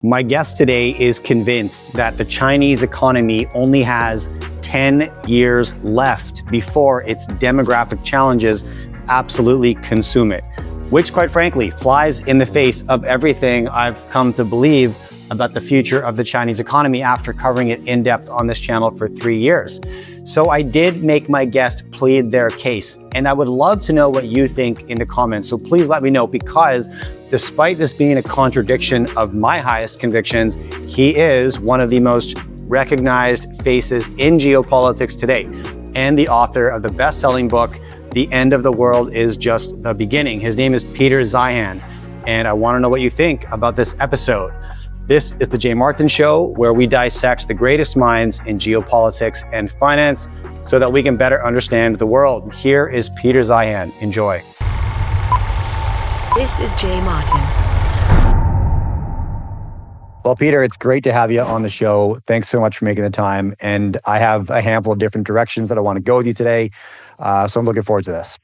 My guest today is convinced that the Chinese economy only has 10 years left before its demographic challenges absolutely consume it, which quite frankly flies in the face of everything I've come to believe about the future of the Chinese economy after covering it in depth on this channel for 3 years. So I did make my guest plead their case, and I would love to know what you think in the comments. So please let me know, because despite this being a contradiction of my highest convictions, he is one of the most recognized faces in geopolitics today, and the author of the best-selling book, The End of the World is Just the Beginning. His name is Peter Zeihan, and I want to know what you think about this episode. This is the Jay Martin Show, where we dissect the greatest minds in geopolitics and finance so that we can better understand the world. Here is Peter Zeihan. Enjoy. This is Jay Martin. Well, Peter, it's great to have you on the show. Thanks so much for making the time. And I have a handful of different directions that I want to go with you today. So I'm looking forward to this.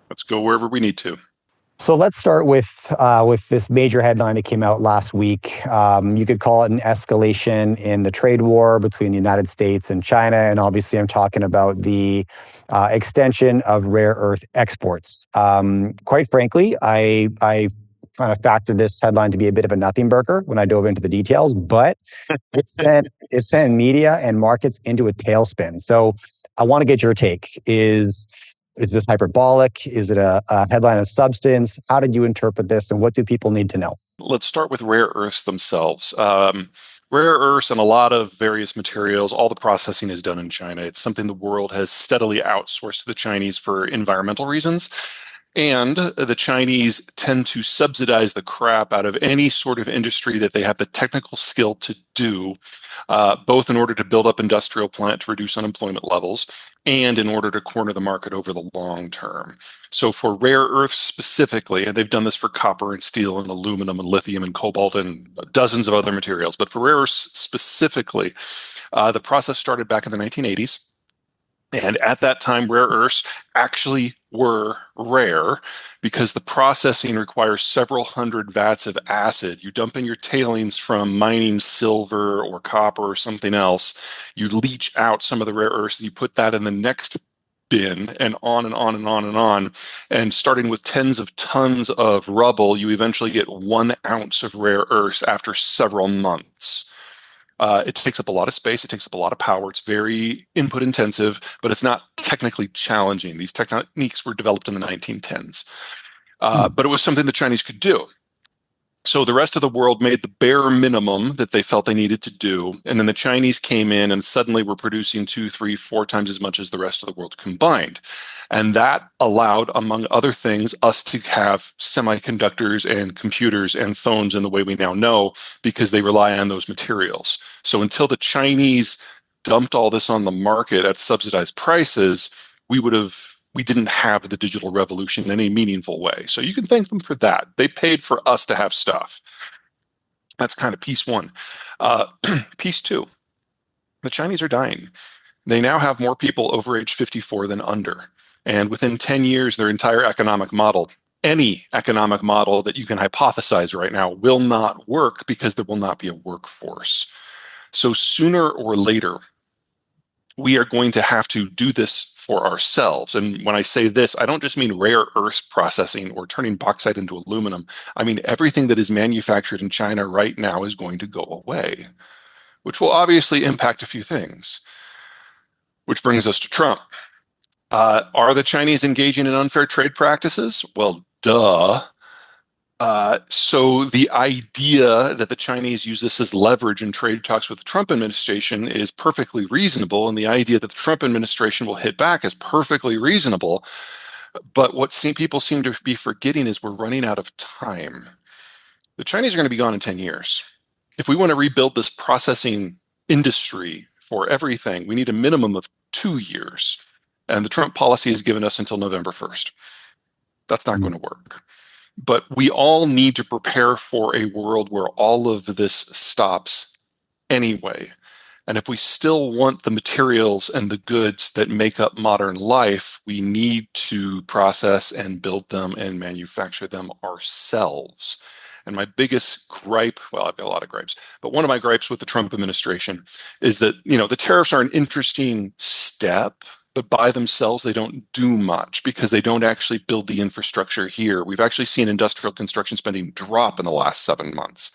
Let's go wherever we need to. So let's start with this major headline that came out last week. You could call it an escalation in the trade war between the United States and China. And obviously, I'm talking about the extension of rare earth exports. Quite frankly, I kind of factored this headline to be a bit of a nothing burger when I dove into the details, but it sent media and markets into a tailspin. So I want to get your take. Is this hyperbolic? Is it a headline of substance? How did you interpret this, and what do people need to know? Let's start with rare earths themselves. Rare earths and a lot of various materials, all the processing is done in China. It's something the world has steadily outsourced to the Chinese for environmental reasons. And the Chinese tend to subsidize the crap out of any sort of industry that they have the technical skill to do, both in order to build up industrial plant to reduce unemployment levels and in order to corner the market over the long term. So for rare earths specifically, and they've done this for copper and steel and aluminum and lithium and cobalt and dozens of other materials, but for rare earths specifically, the process started back in the 1980s. And at that time, rare earths actually were rare because the processing requires several hundred vats of acid. You dump in your tailings from mining silver or copper or something else. You leach out some of the rare earths, and you put that in the next bin, and on and on and on and on. And starting with tens of tons of rubble, you eventually get 1 ounce of rare earths after several months. It takes up a lot of space. It takes up a lot of power. It's very input intensive, but it's not technically challenging. These techniques were developed in the 1910s. But it was something the Chinese could do. So the rest of the world made the bare minimum that they felt they needed to do. And then the Chinese came in and suddenly were producing 2, 3, 4 times as much as the rest of the world combined. And that allowed, among other things, us to have semiconductors and computers and phones in the way we now know, because they rely on those materials. So until the Chinese dumped all this on the market at subsidized prices, we didn't have the digital revolution in any meaningful way. So you can thank them for that. They paid for us to have stuff. That's kind of piece one. Piece two, the Chinese are dying. They now have more people over age 54 than under. And within 10 years, their entire economic model, any economic model that you can hypothesize right now, will not work because there will not be a workforce. So sooner or later, we are going to have to do this for ourselves. And when I say this, I don't just mean rare earths processing or turning bauxite into aluminum. I mean, everything that is manufactured in China right now is going to go away, which will obviously impact a few things. Which brings us to Trump. Are the Chinese engaging in unfair trade practices? Well, duh. So the idea that the Chinese use this as leverage in trade talks with the Trump administration is perfectly reasonable, and the idea that the Trump administration will hit back is perfectly reasonable. But what people seem to be forgetting is we're running out of time. The Chinese are going to be gone in 10 years. If we want to rebuild this processing industry for everything, we need a minimum of 2 years. And the Trump policy has given us until November 1st. That's not going to work. But we all need to prepare for a world where all of this stops anyway. And if we still want the materials and the goods that make up modern life, we need to process and build them and manufacture them ourselves. And my biggest gripe, well, I've got a lot of gripes, but one of my gripes with the Trump administration is that, the tariffs are an interesting step, but by themselves, they don't do much because they don't actually build the infrastructure here. We've actually seen industrial construction spending drop in the last 7 months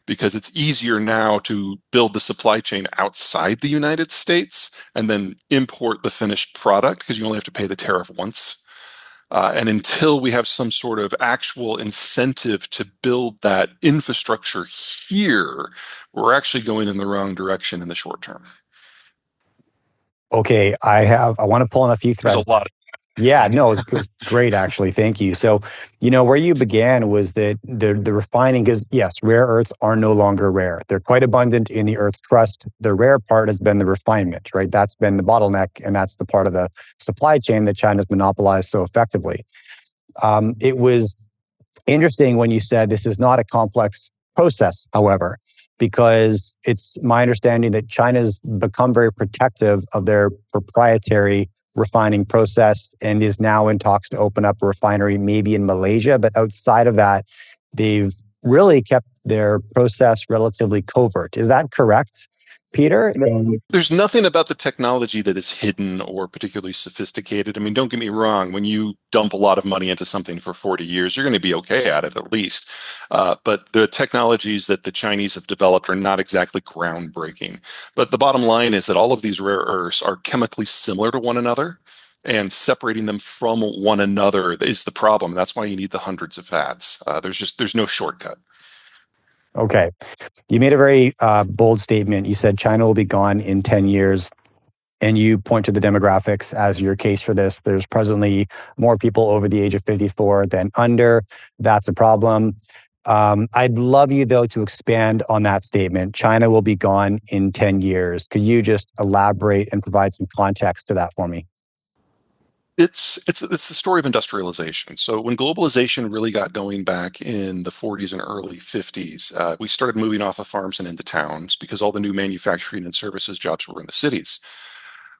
because it's easier now to build the supply chain outside the United States and then import the finished product because you only have to pay the tariff once. And until we have some sort of actual incentive to build that infrastructure here, we're actually going in the wrong direction in the short term. Okay, I want to pull on a few There's threads. a lot. Yeah, no, it was great, actually. Thank you. So, where you began was that the refining, because yes, rare earths are no longer rare. They're quite abundant in the Earth's crust. The rare part has been the refinement, right? That's been the bottleneck, and that's the part of the supply chain that China's monopolized so effectively. It was interesting when you said this is not a complex process, however, because it's my understanding that China's become very protective of their proprietary refining process and is now in talks to open up a refinery maybe in Malaysia. But outside of that, they've really kept their process relatively covert. Is that correct, Peter? There's nothing about the technology that is hidden or particularly sophisticated. I mean, don't get me wrong. When you dump a lot of money into something for 40 years, you're going to be okay at it at least. But the technologies that the Chinese have developed are not exactly groundbreaking. But the bottom line is that all of these rare earths are chemically similar to one another. And separating them from one another is the problem. That's why you need the hundreds of VATs. There's no shortcut. Okay. You made a very bold statement. You said China will be gone in 10 years, and you point to the demographics as your case for this. There's presently more people over the age of 54 than under. That's a problem. I'd love you, though, to expand on that statement. China will be gone in 10 years. Could you just elaborate and provide some context to that for me? It's the story of industrialization. So when globalization really got going back in the 40s and early 50s, we started moving off of farms and into towns because all the new manufacturing and services jobs were in the cities.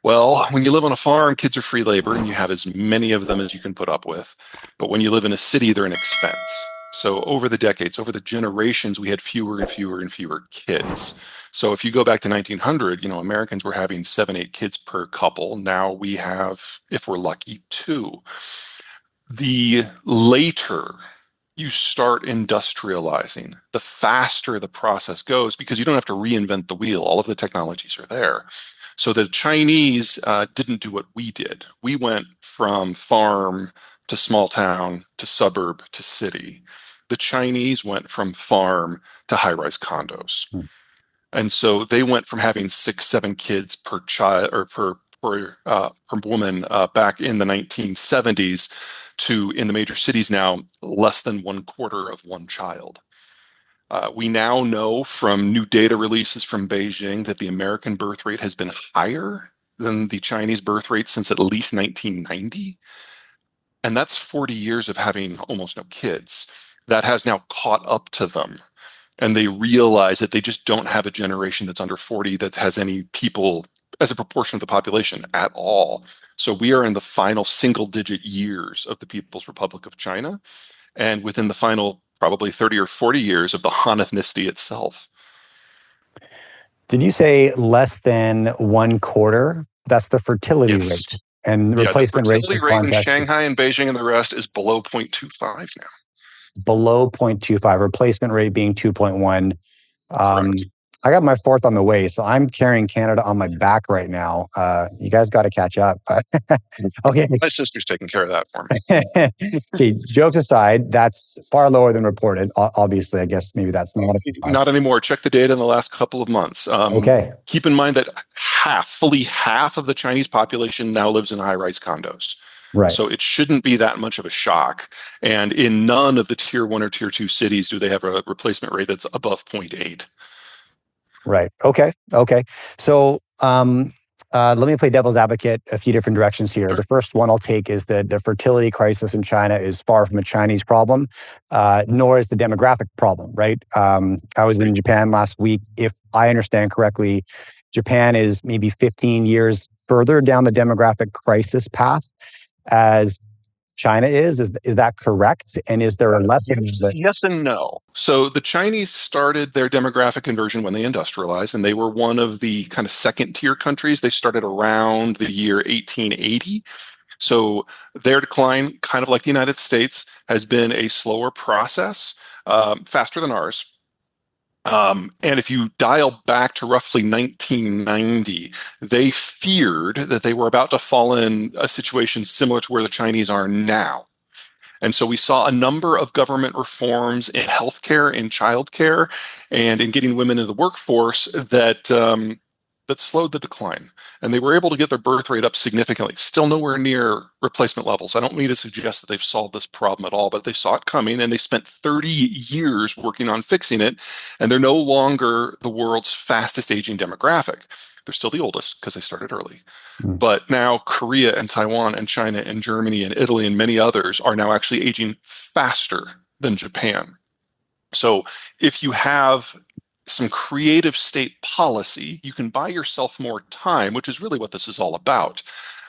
Well, when you live on a farm, kids are free labor and you have as many of them as you can put up with. But when you live in a city, they're an expense. So over the decades, over the generations, we had fewer and fewer and fewer kids. So if you go back to 1900, Americans were having 7, 8 kids per couple. Now we have, if we're lucky, 2. The later you start industrializing, the faster the process goes because you don't have to reinvent the wheel. All of the technologies are there. So the Chinese didn't do what we did. We went from farm to small town to suburb to city. The Chinese went from farm to high-rise condos. And so they went from having 6, 7 kids per child or per woman back in the 1970s to in the major cities now less than 1/4 of one child. We now know from new data releases from Beijing that the American birth rate has been higher than the Chinese birth rate since at least 1990. And that's 40 years of having almost no kids. That has now caught up to them. And they realize that they just don't have a generation that's under 40 that has any people as a proportion of the population at all. So we are in the final single digit years of the People's Republic of China, and within the final probably 30 or 40 years of the Han ethnicity itself. Did you say less than 1/4? That's the fertility Yes. rate. And Yeah, the replacement rate fertility for rate in context is Shanghai and Beijing and the rest is below 0.25 now. below 0.25, replacement rate being 2.1. Correct. I got my fourth on the way, so I'm carrying Canada on my back right now. You guys got to catch up. Okay. My sister's taking care of that for me. Okay, jokes aside, that's far lower than reported. Obviously, I guess maybe that's not a surprise. Not anymore. Check the data in the last couple of months. Okay. Keep in mind that fully half of the Chinese population now lives in high-rise condos. Right. So it shouldn't be that much of a shock. And in none of the tier 1 or tier 2 cities do they have a replacement rate that's above 0.8. Right. Okay. So let me play devil's advocate a few different directions here. Sure. The first one I'll take is that the fertility crisis in China is far from a Chinese problem, nor is the demographic problem, right? I was in Japan last week. If I understand correctly, Japan is maybe 15 years further down the demographic crisis path as China is? Is that correct? And is there a lesson that Yes and no. So the Chinese started their demographic conversion when they industrialized, and they were one of the kind of second tier countries. They started around the year 1880. So their decline, kind of like the United States, has been a slower process, faster than ours. And if you dial back to roughly 1990, they feared that they were about to fall in a situation similar to where the Chinese are now. And so we saw a number of government reforms in healthcare, in childcare, and in getting women into the workforce that slowed the decline. And they were able to get their birth rate up significantly. Still nowhere near replacement levels. I don't mean to suggest that they've solved this problem at all, but they saw it coming and they spent 30 years working on fixing it. And they're no longer the world's fastest aging demographic. They're still the oldest because they started early. Mm. But now Korea and Taiwan and China and Germany and Italy and many others are now actually aging faster than Japan. So if you have some creative state policy, you can buy yourself more time, which is really what this is all about.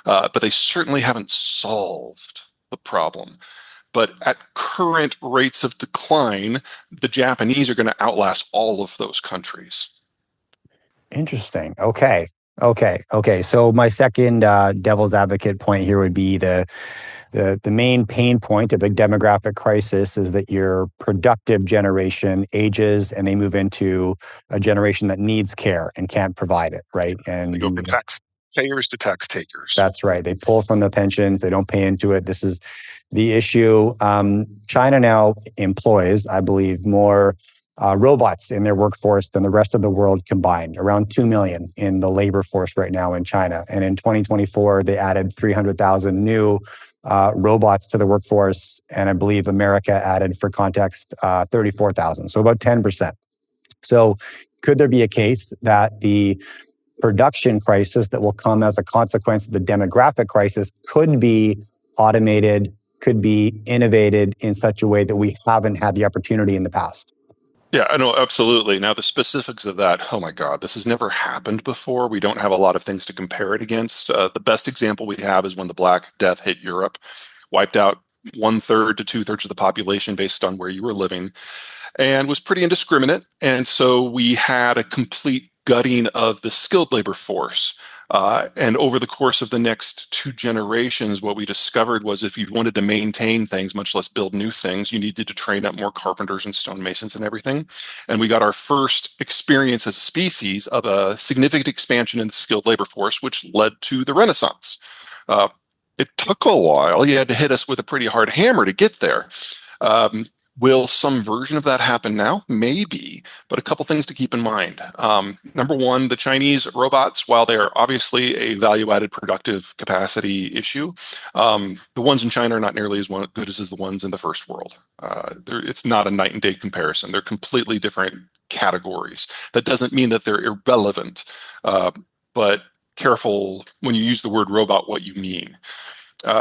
But they certainly haven't solved the problem. But at current rates of decline, the Japanese are going to outlast all of those countries. Interesting. Okay. So my second devil's advocate point here would be the main pain point of a demographic crisis is that your productive generation ages and they move into a generation that needs care and can't provide it, right? And They go from taxpayers to tax takers. that's right. They pull from the pensions. They don't pay into it. This is the issue. China now employs, I believe, more robots in their workforce than the rest of the world combined, around 2 million in the labor force right now in China. And in 2024, they added 300,000 new robots to the workforce. And I believe America added, for context, 34,000. So about 10%. So could there be a case that the production crisis that will come as a consequence of the demographic crisis could be automated, could be innovated in such a way that we haven't had the opportunity in the past? Yeah, I know, absolutely. Now, the specifics of that, oh my God, this has never happened before. We don't have a lot of things to compare it against. The best example we have is when the Black Death hit Europe, wiped out one third to two thirds of the population based on where you were living, and was pretty indiscriminate. And so we had a complete gutting of the skilled labor force. And over the course of the next two generations, what we discovered was if you wanted to maintain things, much less build new things, you needed to train up more carpenters and stonemasons and everything. And we got our first experience as a species of a significant expansion in the skilled labor force, which led to the Renaissance. Uh, it took a while. You had to hit us with a pretty hard hammer to get there. Will some version of that happen now? Maybe, but a couple things to keep in mind. Number one, the Chinese robots, while they are obviously a value-added productive capacity issue, the ones in China are not nearly as good as the ones in the first world. It's not a night and day comparison. They're completely different categories. That doesn't mean that they're irrelevant, but careful when you use the word robot what you mean.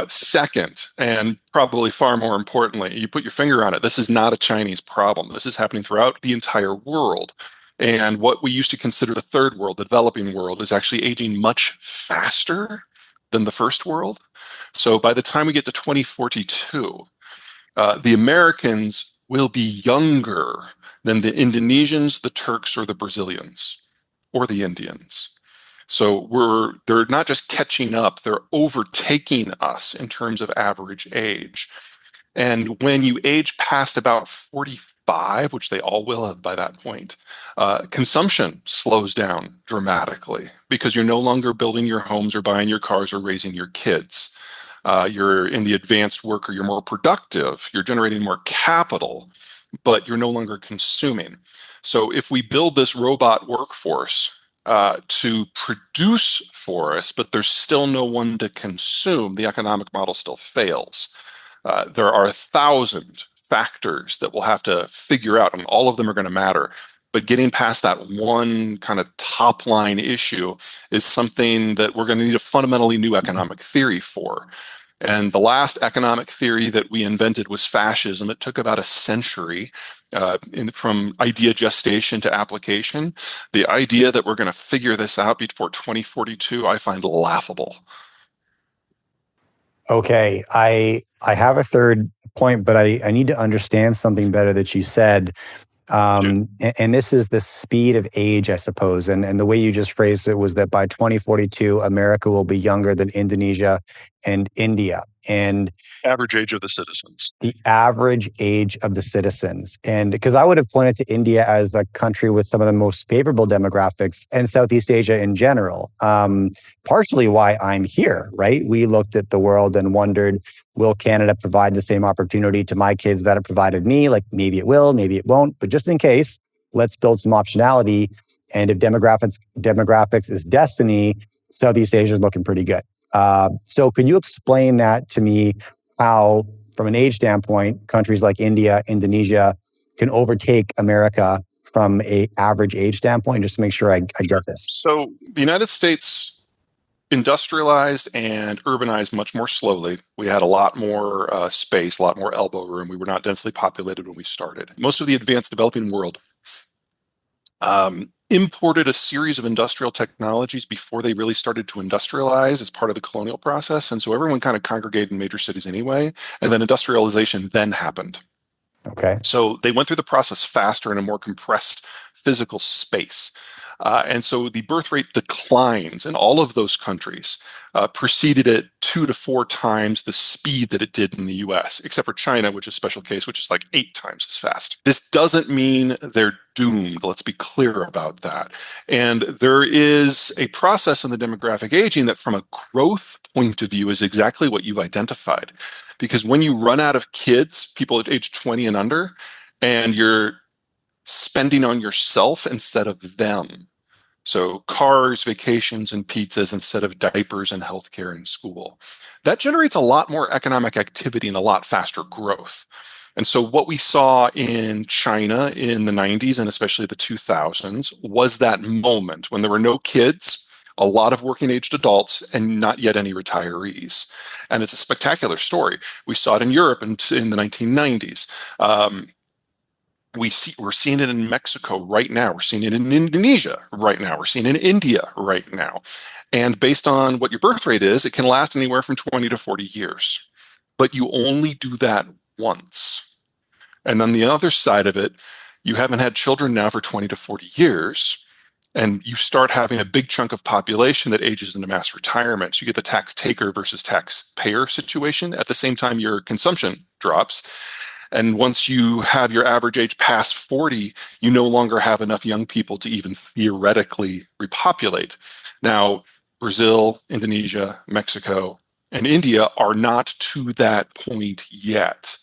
Second, and probably far more importantly, you put your finger on it. This is not a Chinese problem. This is happening throughout the entire world. And what we used to consider the third world, the developing world, is actually aging much faster than the first world. So by the time we get to 2042, the Americans will be younger than the Indonesians, the Turks, or the Brazilians, or the Indians. So they're not just catching up, they're overtaking us in terms of average age. And when you age past about 45, which they all will have by that point, consumption slows down dramatically because you're no longer building your homes or buying your cars or raising your kids. You're in the advanced worker, you're more productive, you're generating more capital, but you're no longer consuming. So if we build this robot workforce to produce for us, but there's still no one to consume, the economic model still fails. There are 1,000 factors that we'll have to figure out, and all of them are going to matter. But getting past that one kind of top line issue is something that we're going to need a fundamentally new economic theory for. And the last economic theory that we invented was fascism. It took about a century from idea gestation to application. The idea that we're going to figure this out before 2042, I find laughable. Okay, I have a third point, but I need to understand something better that you said. Shoot. And this is the speed of age, I suppose. And the way you just phrased it was that by 2042, America will be younger than Indonesia and India. And Average age of the citizens. the average age of the citizens. And because I would have pointed to India as a country with some of the most favorable demographics and Southeast Asia in general. Partially why I'm here, right? We looked at the world and wondered, will Canada provide the same opportunity to my kids that it provided me? Like maybe it will, maybe it won't, but just in case, let's build some optionality. And if demographics is destiny, Southeast Asia is looking pretty good. So can you explain that to me? How, from an age standpoint, countries like India, Indonesia can overtake America from a average age standpoint, just to make sure I Sure. get this. So the United States industrialized and urbanized much more slowly. We had a lot more space, a lot more elbow room. We were not densely populated when we started. Most of the advanced developing world imported a series of industrial technologies before they really started to industrialize as part of the colonial process. And so everyone kind of congregated in major cities anyway. And then industrialization then happened. Okay. So they went through the process faster in a more compressed physical space. And so the birth rate declines in all of those countries, preceded at 2 to 4 times the speed that it did in the US, except for China, which is a special case, which is like 8 times as fast. This doesn't mean they're doomed. Let's be clear about that. And there is a process in the demographic aging that, from a growth point of view, is exactly what you've identified. Because when you run out of kids, people at age 20 and under, and you're spending on yourself instead of them. So cars, vacations, and pizzas instead of diapers and healthcare and school. That generates a lot more economic activity and a lot faster growth. And so what we saw in China in the 90s and especially the 2000s was that moment when there were no kids, a lot of working aged adults, and not yet any retirees. And it's a spectacular story. We saw it in Europe in the 1990s. We're seeing it in Mexico right now. We're seeing it in Indonesia right now. We're seeing it in India right now. And based on what your birth rate is, it can last anywhere from 20 to 40 years. But you only do that once. And then the other side of it, you haven't had children now for 20 to 40 years. And you start having a big chunk of population that ages into mass retirement. So you get the tax taker versus taxpayer situation. At the same time, your consumption drops. And once you have your average age past 40, you no longer have enough young people to even theoretically repopulate. Now, Brazil, Indonesia, Mexico, and India are not to that point yet.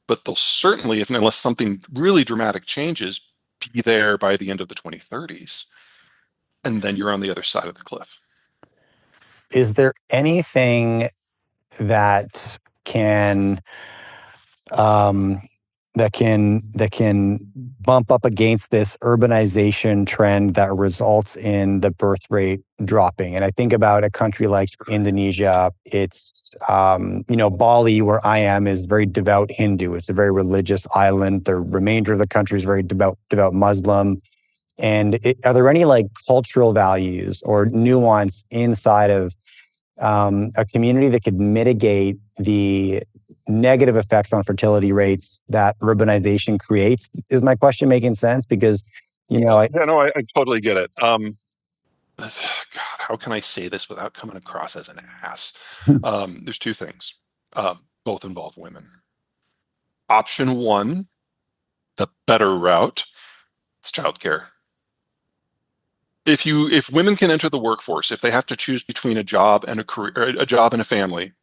But they'll certainly, if unless something really dramatic changes, be there by the end of the 2030s. And then you're on the other side of the cliff. Is there anything that can um, that can bump up against this urbanization trend that results in the birth rate dropping? And I think about a country like Indonesia. It's Bali, where I am, is very devout Hindu. It's a very religious island. The remainder of the country is very devout Muslim. And are there any like cultural values or nuance inside of a community that could mitigate the negative effects on fertility rates that urbanization creates? Is my question making sense? Because, Yeah, no, I totally get it. God, how can I say this without coming across as an ass? There's two things. Both involve women. Option one, the better route, it's childcare. If women can enter the workforce, if they have to choose between a job and a career, a job and a family,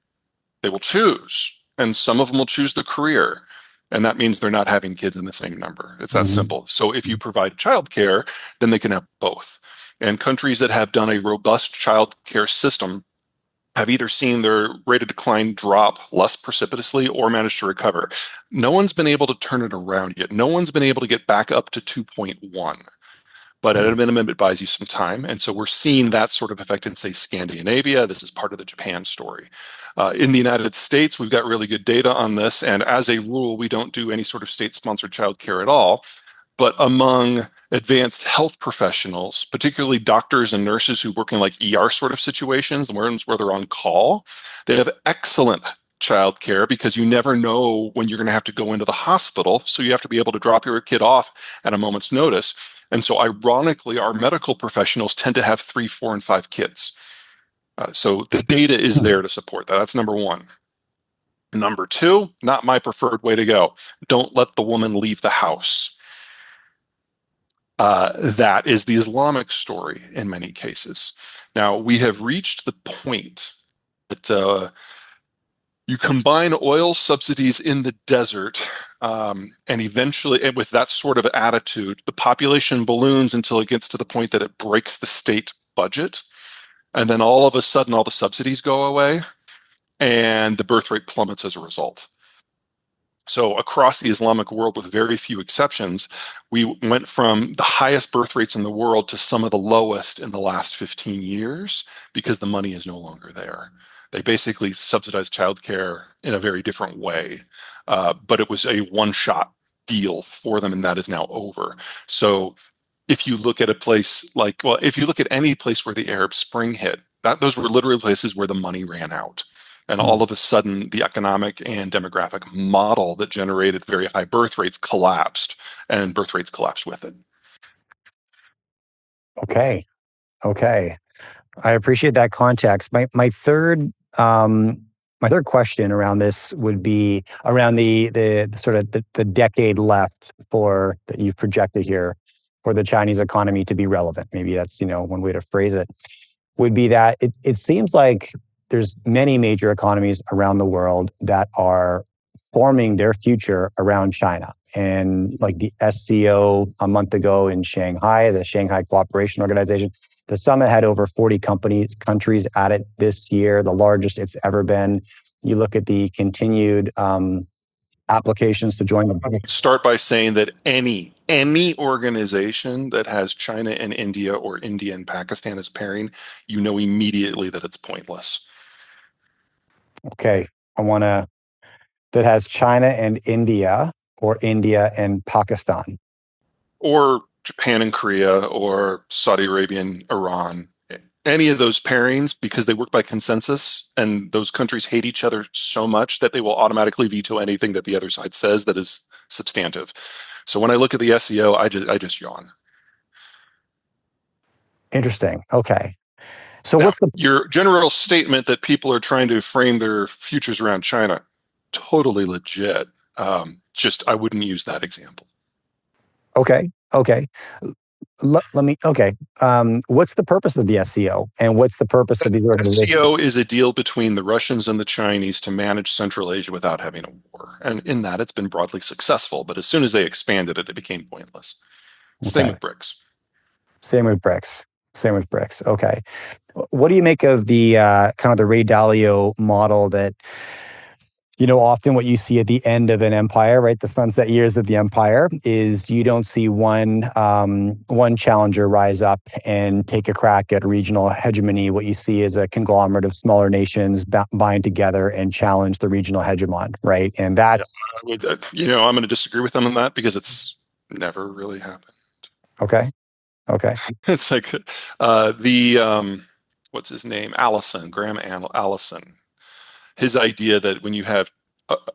they will choose. And some of them will choose the career. And that means they're not having kids in the same number. It's that Mhm. simple. So if you provide childcare, then they can have both. And countries that have done a robust childcare system have either seen their rate of decline drop less precipitously or managed to recover. No one's been able to turn it around yet. No one's been able to get back up to 2.1. But at a minimum, it buys you some time. And so we're seeing that sort of effect in, say, Scandinavia. This is part of the Japan story. In the United States, we've got really good data on this. And as a rule, we don't do any sort of state sponsored childcare at all. But among advanced health professionals, particularly doctors and nurses who work in like ER sort of situations, the ones where they're on call, they have excellent childcare because you never know when you're going to have to go into the hospital. So you have to be able to drop your kid off at a moment's notice. And so, ironically, our medical professionals tend to have three, four, and five kids. So the data is there to support that. That's number one. Number two, not my preferred way to go. Don't let the woman leave the house. That is the Islamic story in many cases. Now, we have reached the point that you combine oil subsidies in the desert, and eventually, and with that sort of attitude, the population balloons until it gets to the point that it breaks the state budget. And then all of a sudden, all the subsidies go away, and the birth rate plummets as a result. So across the Islamic world, with very few exceptions, we went from the highest birth rates in the world to some of the lowest in the last 15 years because the money is no longer there. They basically subsidize childcare in a very different way, but it was a one-shot deal for them, and that is now over. So if you look at a place like, well, if you look at any place where the Arab Spring hit, those were literally places where the money ran out. And all of a sudden, the economic and demographic model that generated very high birth rates collapsed, and birth rates collapsed with it. Okay. Okay. I appreciate that context. My third question around this would be around the sort of the decade left for that you've projected here for the Chinese economy to be relevant. Maybe that's, one way to phrase it, would be that it seems like there's many major economies around the world that are forming their future around China. And like the SCO a month ago in Shanghai, the Shanghai Cooperation Organization, the summit had over 40 countries at it this year, the largest it's ever been. You look at the continued applications to join the BRICS. Start by saying that any organization that has China and India or India and Pakistan as pairing, you know immediately that it's pointless. Okay, that has China and India or India and Pakistan. Or Japan and Korea or Saudi Arabia and Iran. Any of those pairings, because they work by consensus and those countries hate each other so much that they will automatically veto anything that the other side says that is substantive. So when I look at the SEO, I just yawn. Interesting. Okay. So Now, what's the your general statement that people are trying to frame their futures around China, totally legit. Just I wouldn't use that example. Okay. Okay. Let me. Okay. What's the purpose of the SCO, and what's the purpose of these organizations? SCO is a deal between the Russians and the Chinese to manage Central Asia without having a war, and in that, it's been broadly successful. But as soon as they expanded it, it became pointless. Same Okay. with BRICS. Same with BRICS. Same with BRICS. Okay. What do you make of the kind of the Ray Dalio model that, often what you see at the end of an empire, right? The sunset years of the empire is you don't see one challenger rise up and take a crack at regional hegemony. What you see is a conglomerate of smaller nations bind together and challenge the regional hegemon, right? And that's I'm going to disagree with them on that because it's never really happened. okay. Okay. It's like the what's his name, Graham Allison. His idea that when you have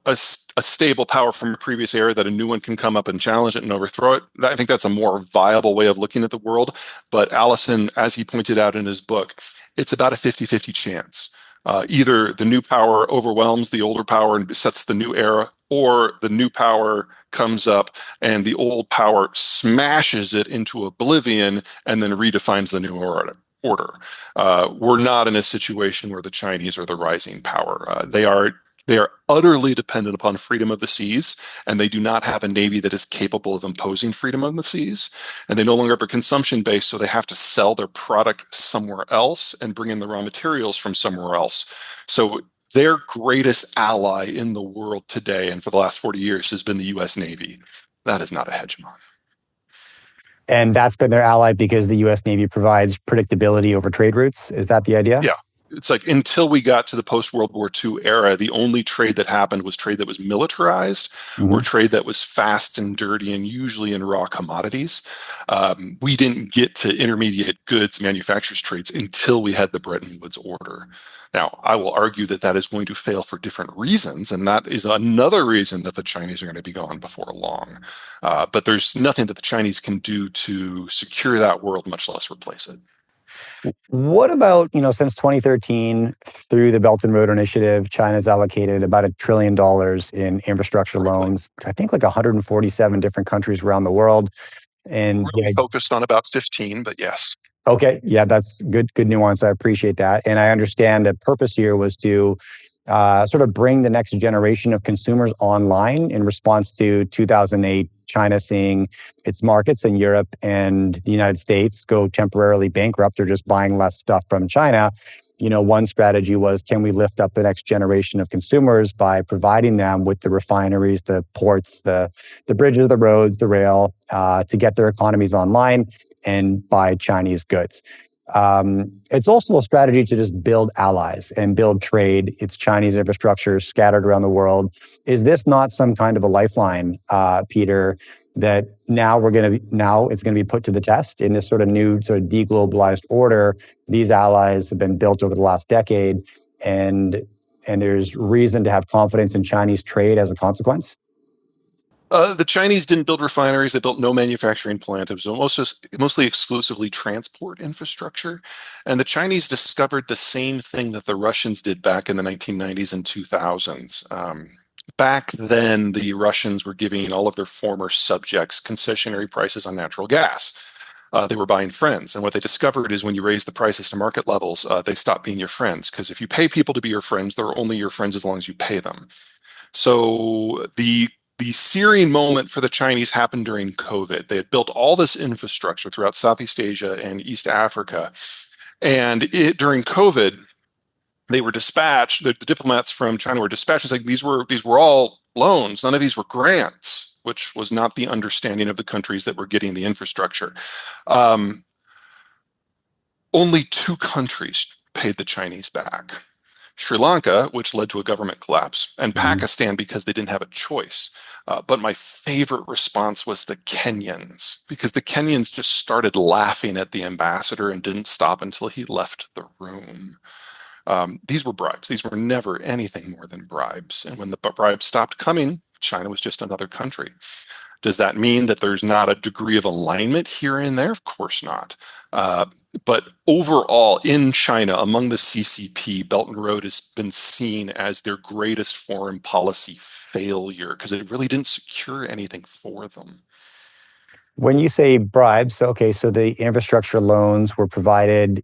a stable power from a previous era, that a new one can come up and challenge it and overthrow it. I think that's a more viable way of looking at the world. But Allison, as he pointed out in his book, it's about a 50-50 chance. Either the new power overwhelms the older power and sets the new era, or the new power comes up and the old power smashes it into oblivion and then redefines the new order. We're not in a situation where the Chinese are the rising power. They are utterly dependent upon freedom of the seas, and they do not have a navy that is capable of imposing freedom on the seas. And they no longer have a consumption base, so they have to sell their product somewhere else and bring in the raw materials from somewhere else. So their greatest ally in the world today, and for the last 40 years, has been the U.S. Navy. That is not a hegemon. And that's been their ally because the U.S. Navy provides predictability over trade routes. Is that the idea? Yeah, it's like until we got to the post-World War II era, the only trade that happened was trade that was militarized or Hmm. trade that was fast and dirty and usually in raw commodities. We didn't get to intermediate goods manufacturers trades until we had the Bretton Woods order. Now, I will argue that that is going to fail for different reasons, and that is another reason that the Chinese are going to be gone before long. But there's nothing that the Chinese can do to secure that world, much less replace it. What about, since 2013, through the Belt and Road Initiative, China's allocated about $1 trillion in infrastructure Correctly. loans, I think like 147 different countries around the world. And Really focused on about 15, but yes. okay, yeah, that's good nuance. I appreciate that. And I understand the purpose here was to sort of bring the next generation of consumers online in response to 2008 China seeing its markets in Europe and the United States go temporarily bankrupt or just buying less stuff from China. One strategy was, can we lift up the next generation of consumers by providing them with the refineries, the ports, the bridges, the roads, the rail, to get their economies online and buy Chinese goods. It's also a strategy to just build allies and build trade. It's Chinese infrastructure scattered around the world. Is this not some kind of a lifeline, Peter, that now it's going to be put to the test in this sort of new sort of deglobalized order? These allies have been built over the last decade, and there's reason to have confidence in Chinese trade as a consequence. The Chinese didn't build refineries. They built no manufacturing plant. It was mostly exclusively transport infrastructure. And the Chinese discovered the same thing that the Russians did back in the 1990s and 2000s. Back then, the Russians were giving all of their former subjects concessionary prices on natural gas. They were buying friends. And what they discovered is when you raise the prices to market levels, they stop being your friends. Because if you pay people to be your friends, they're only your friends as long as you pay them. So the searing moment for the Chinese happened during COVID. They had built all this infrastructure throughout Southeast Asia and East Africa. And during COVID, they were dispatched, the diplomats from China were dispatched and saying these were all loans. None of these were grants, which was not the understanding of the countries that were getting the infrastructure. Um, Only two countries paid the Chinese back. Sri Lanka, which led to a government collapse, and Mhm. Pakistan because they didn't have a choice. But my favorite response was the Kenyans, because the Kenyans just started laughing at the ambassador and didn't stop until he left the room. These were bribes. These were never anything more than bribes. And when the bribes stopped coming, China was just another country. Does that mean that there's not a degree of alignment here and there? Of course not. Uh, but overall, in China, among the CCP, Belt and Road has been seen as their greatest foreign policy failure because it really didn't secure anything for them. When you say bribes, okay, so the infrastructure loans were provided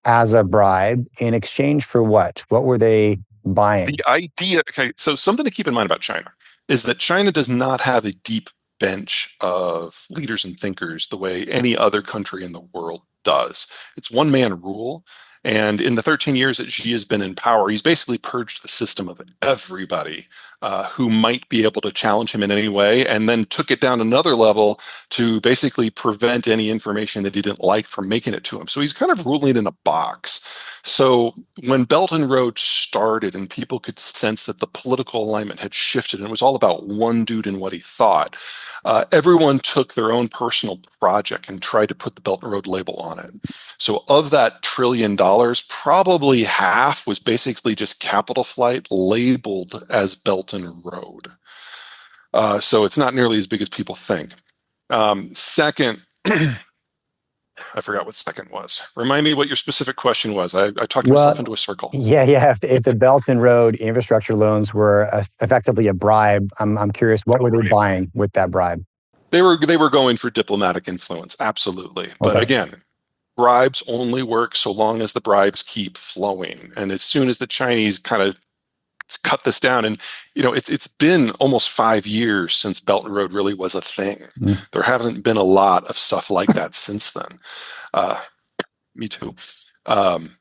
as a bribe in exchange for what? What were they The buying? idea, okay, so something to keep in mind about China is that China does not have a deep bench of leaders and thinkers the way any other country in the world does. It's one man rule. And in the 13 years that Xi has been in power, he's basically purged the system of everybody who might be able to challenge him in any way, and then took it down another level to basically prevent any information that he didn't like from making it to him. So he's kind of ruling in a box. So when Belt and Road started and people could sense that the political alignment had shifted and it was all about one dude and what he thought, everyone took their own personal project and tried to put the Belt and Road label on it. So of that $1 trillion, probably half was basically just capital flight labeled as Belt and Road. So it's not nearly as big as people think. Second, I forgot what second was. Remind me what your specific question was. I talked myself Well, into a circle. yeah. If the Belt and Road infrastructure loans were effectively a bribe, I'm curious, what Oh, were they right. buying with that bribe? They were going for diplomatic influence, absolutely. But Okay. again, bribes only work so long as the bribes keep flowing. And as soon as the Chinese kind of cut this down, and it's been almost 5 years since Belt and Road really was a thing. Mm. There haven't been a lot of stuff like that since then. Uh, Me too. Um,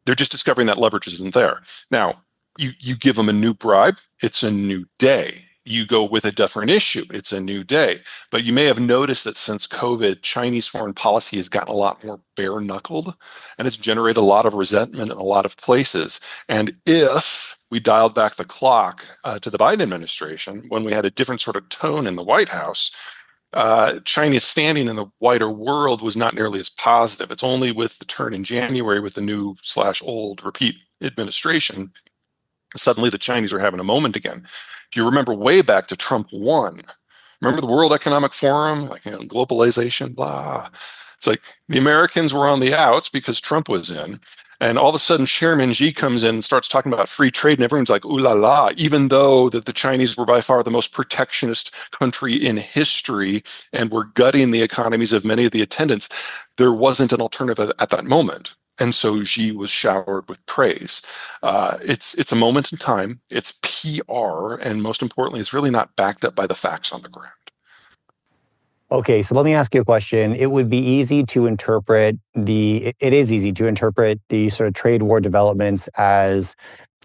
they're just discovering that leverage isn't there. Now, you give them a new bribe, it's a new day. you go with a different issue. It's a new day. But you may have noticed that since COVID, Chinese foreign policy has gotten a lot more bare knuckled, and it's generated a lot of resentment in a lot of places. And if we dialed back the clock to the Biden administration, when we had a different sort of tone in the White House, China's standing in the wider world was not nearly as positive. It's only with the turn in January with the new slash old repeat administration, suddenly the Chinese are having a moment again. If you remember way back to Trump 1, remember the World Economic Forum, like, globalization, blah. It's like the Americans were on the outs because Trump was in. And all of a sudden, Chairman Xi comes in and starts talking about free trade, and everyone's like, ooh la la, even though that the Chinese were by far the most protectionist country in history and were gutting the economies of many of the attendants, there wasn't an alternative at that moment. And so Xi was showered with praise. It's a moment in time. It's PR, and most importantly, it's really not backed up by the facts on the ground. Okay, so let me ask you a question. It would be easy to interpret it is easy to interpret the sort of trade war developments as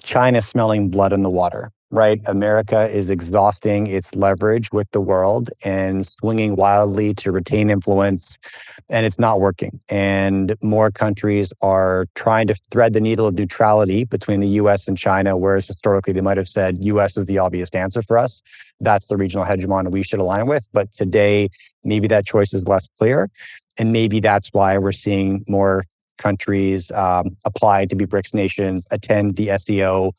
China smelling blood in the water, right? America is exhausting its leverage with the world and swinging wildly to retain influence, and it's not working. And more countries are trying to thread the needle of neutrality between the US and China, whereas historically they might have said US is the obvious answer for us. That's the regional hegemon we should align with. But today, maybe that choice is less clear. And maybe that's why we're seeing more countries apply to be BRICS nations, attend the SEO.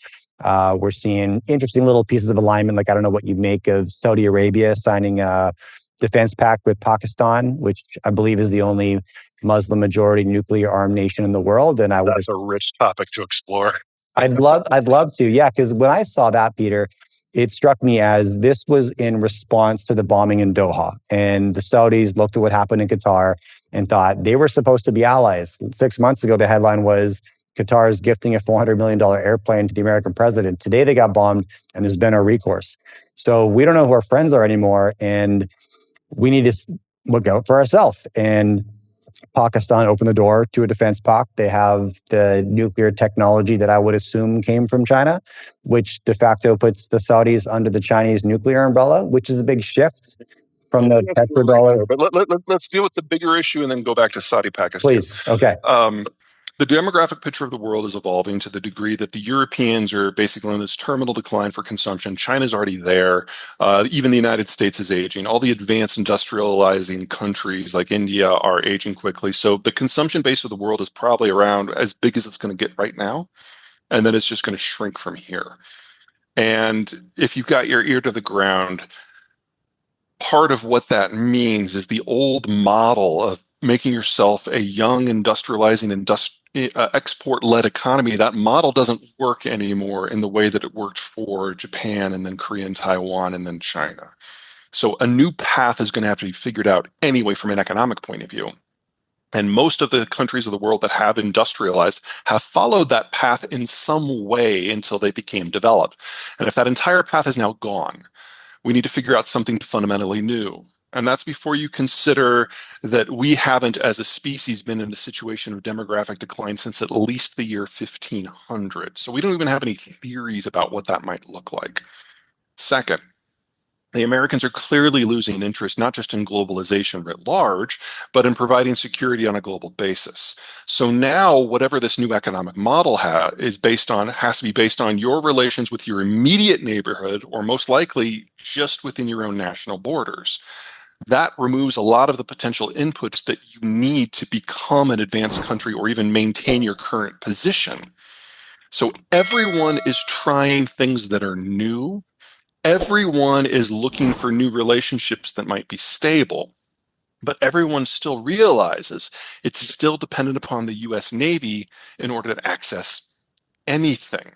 We're seeing interesting little pieces of alignment. Like, I don't know what you make of Saudi Arabia signing a defense pact with Pakistan, which I believe is the only Muslim majority nuclear armed nation in the world. And that's a rich topic to explore. I'd love to. Yeah. Because when I saw that, Peter, it struck me as this was in response to the bombing in Doha. And the Saudis looked at what happened in Qatar and thought they were supposed to be allies. 6 months ago, the headline was Qatar is gifting a $400 million airplane to the American president. Today, they got bombed and there's been no recourse. So we don't know who our friends are anymore. And we need to look out for ourselves. And Pakistan opened the door to a defense pact. They have the nuclear technology that I would assume came from China, which de facto puts the Saudis under the Chinese nuclear umbrella, which is a big shift from the petrodollar. But let's deal with the bigger issue and then go back to Saudi Pakistan. Please. Okay. The demographic picture of the world is evolving to the degree that the Europeans are basically on this terminal decline for consumption. China's already there. Even the United States is aging. All the advanced industrializing countries like India are aging quickly. So the consumption base of the world is probably around as big as it's going to get right now. And then it's just going to shrink from here. And if you've got your ear to the ground, part of what that means is the old model of making yourself a young, industrializing, export-led economy. That model doesn't work anymore in the way that it worked for Japan and then Korea and Taiwan and then China. So a new path is going to have to be figured out anyway from an economic point of view. And most of the countries of the world that have industrialized have followed that path in some way until they became developed. And if that entire path is now gone, we need to figure out something fundamentally new. And that's before you consider that we haven't, as a species, been in a situation of demographic decline since at least the year 1500. So we don't even have any theories about what that might look like. Second, the Americans are clearly losing interest not just in globalization writ large, but in providing security on a global basis. So now, whatever this new economic model is based on has to be based on your relations with your immediate neighborhood, or most likely just within your own national borders. That removes a lot of the potential inputs that you need to become an advanced country or even maintain your current position. So everyone is trying things that are new. Everyone is looking for new relationships that might be stable, but everyone still realizes it's still dependent upon the US Navy in order to access anything.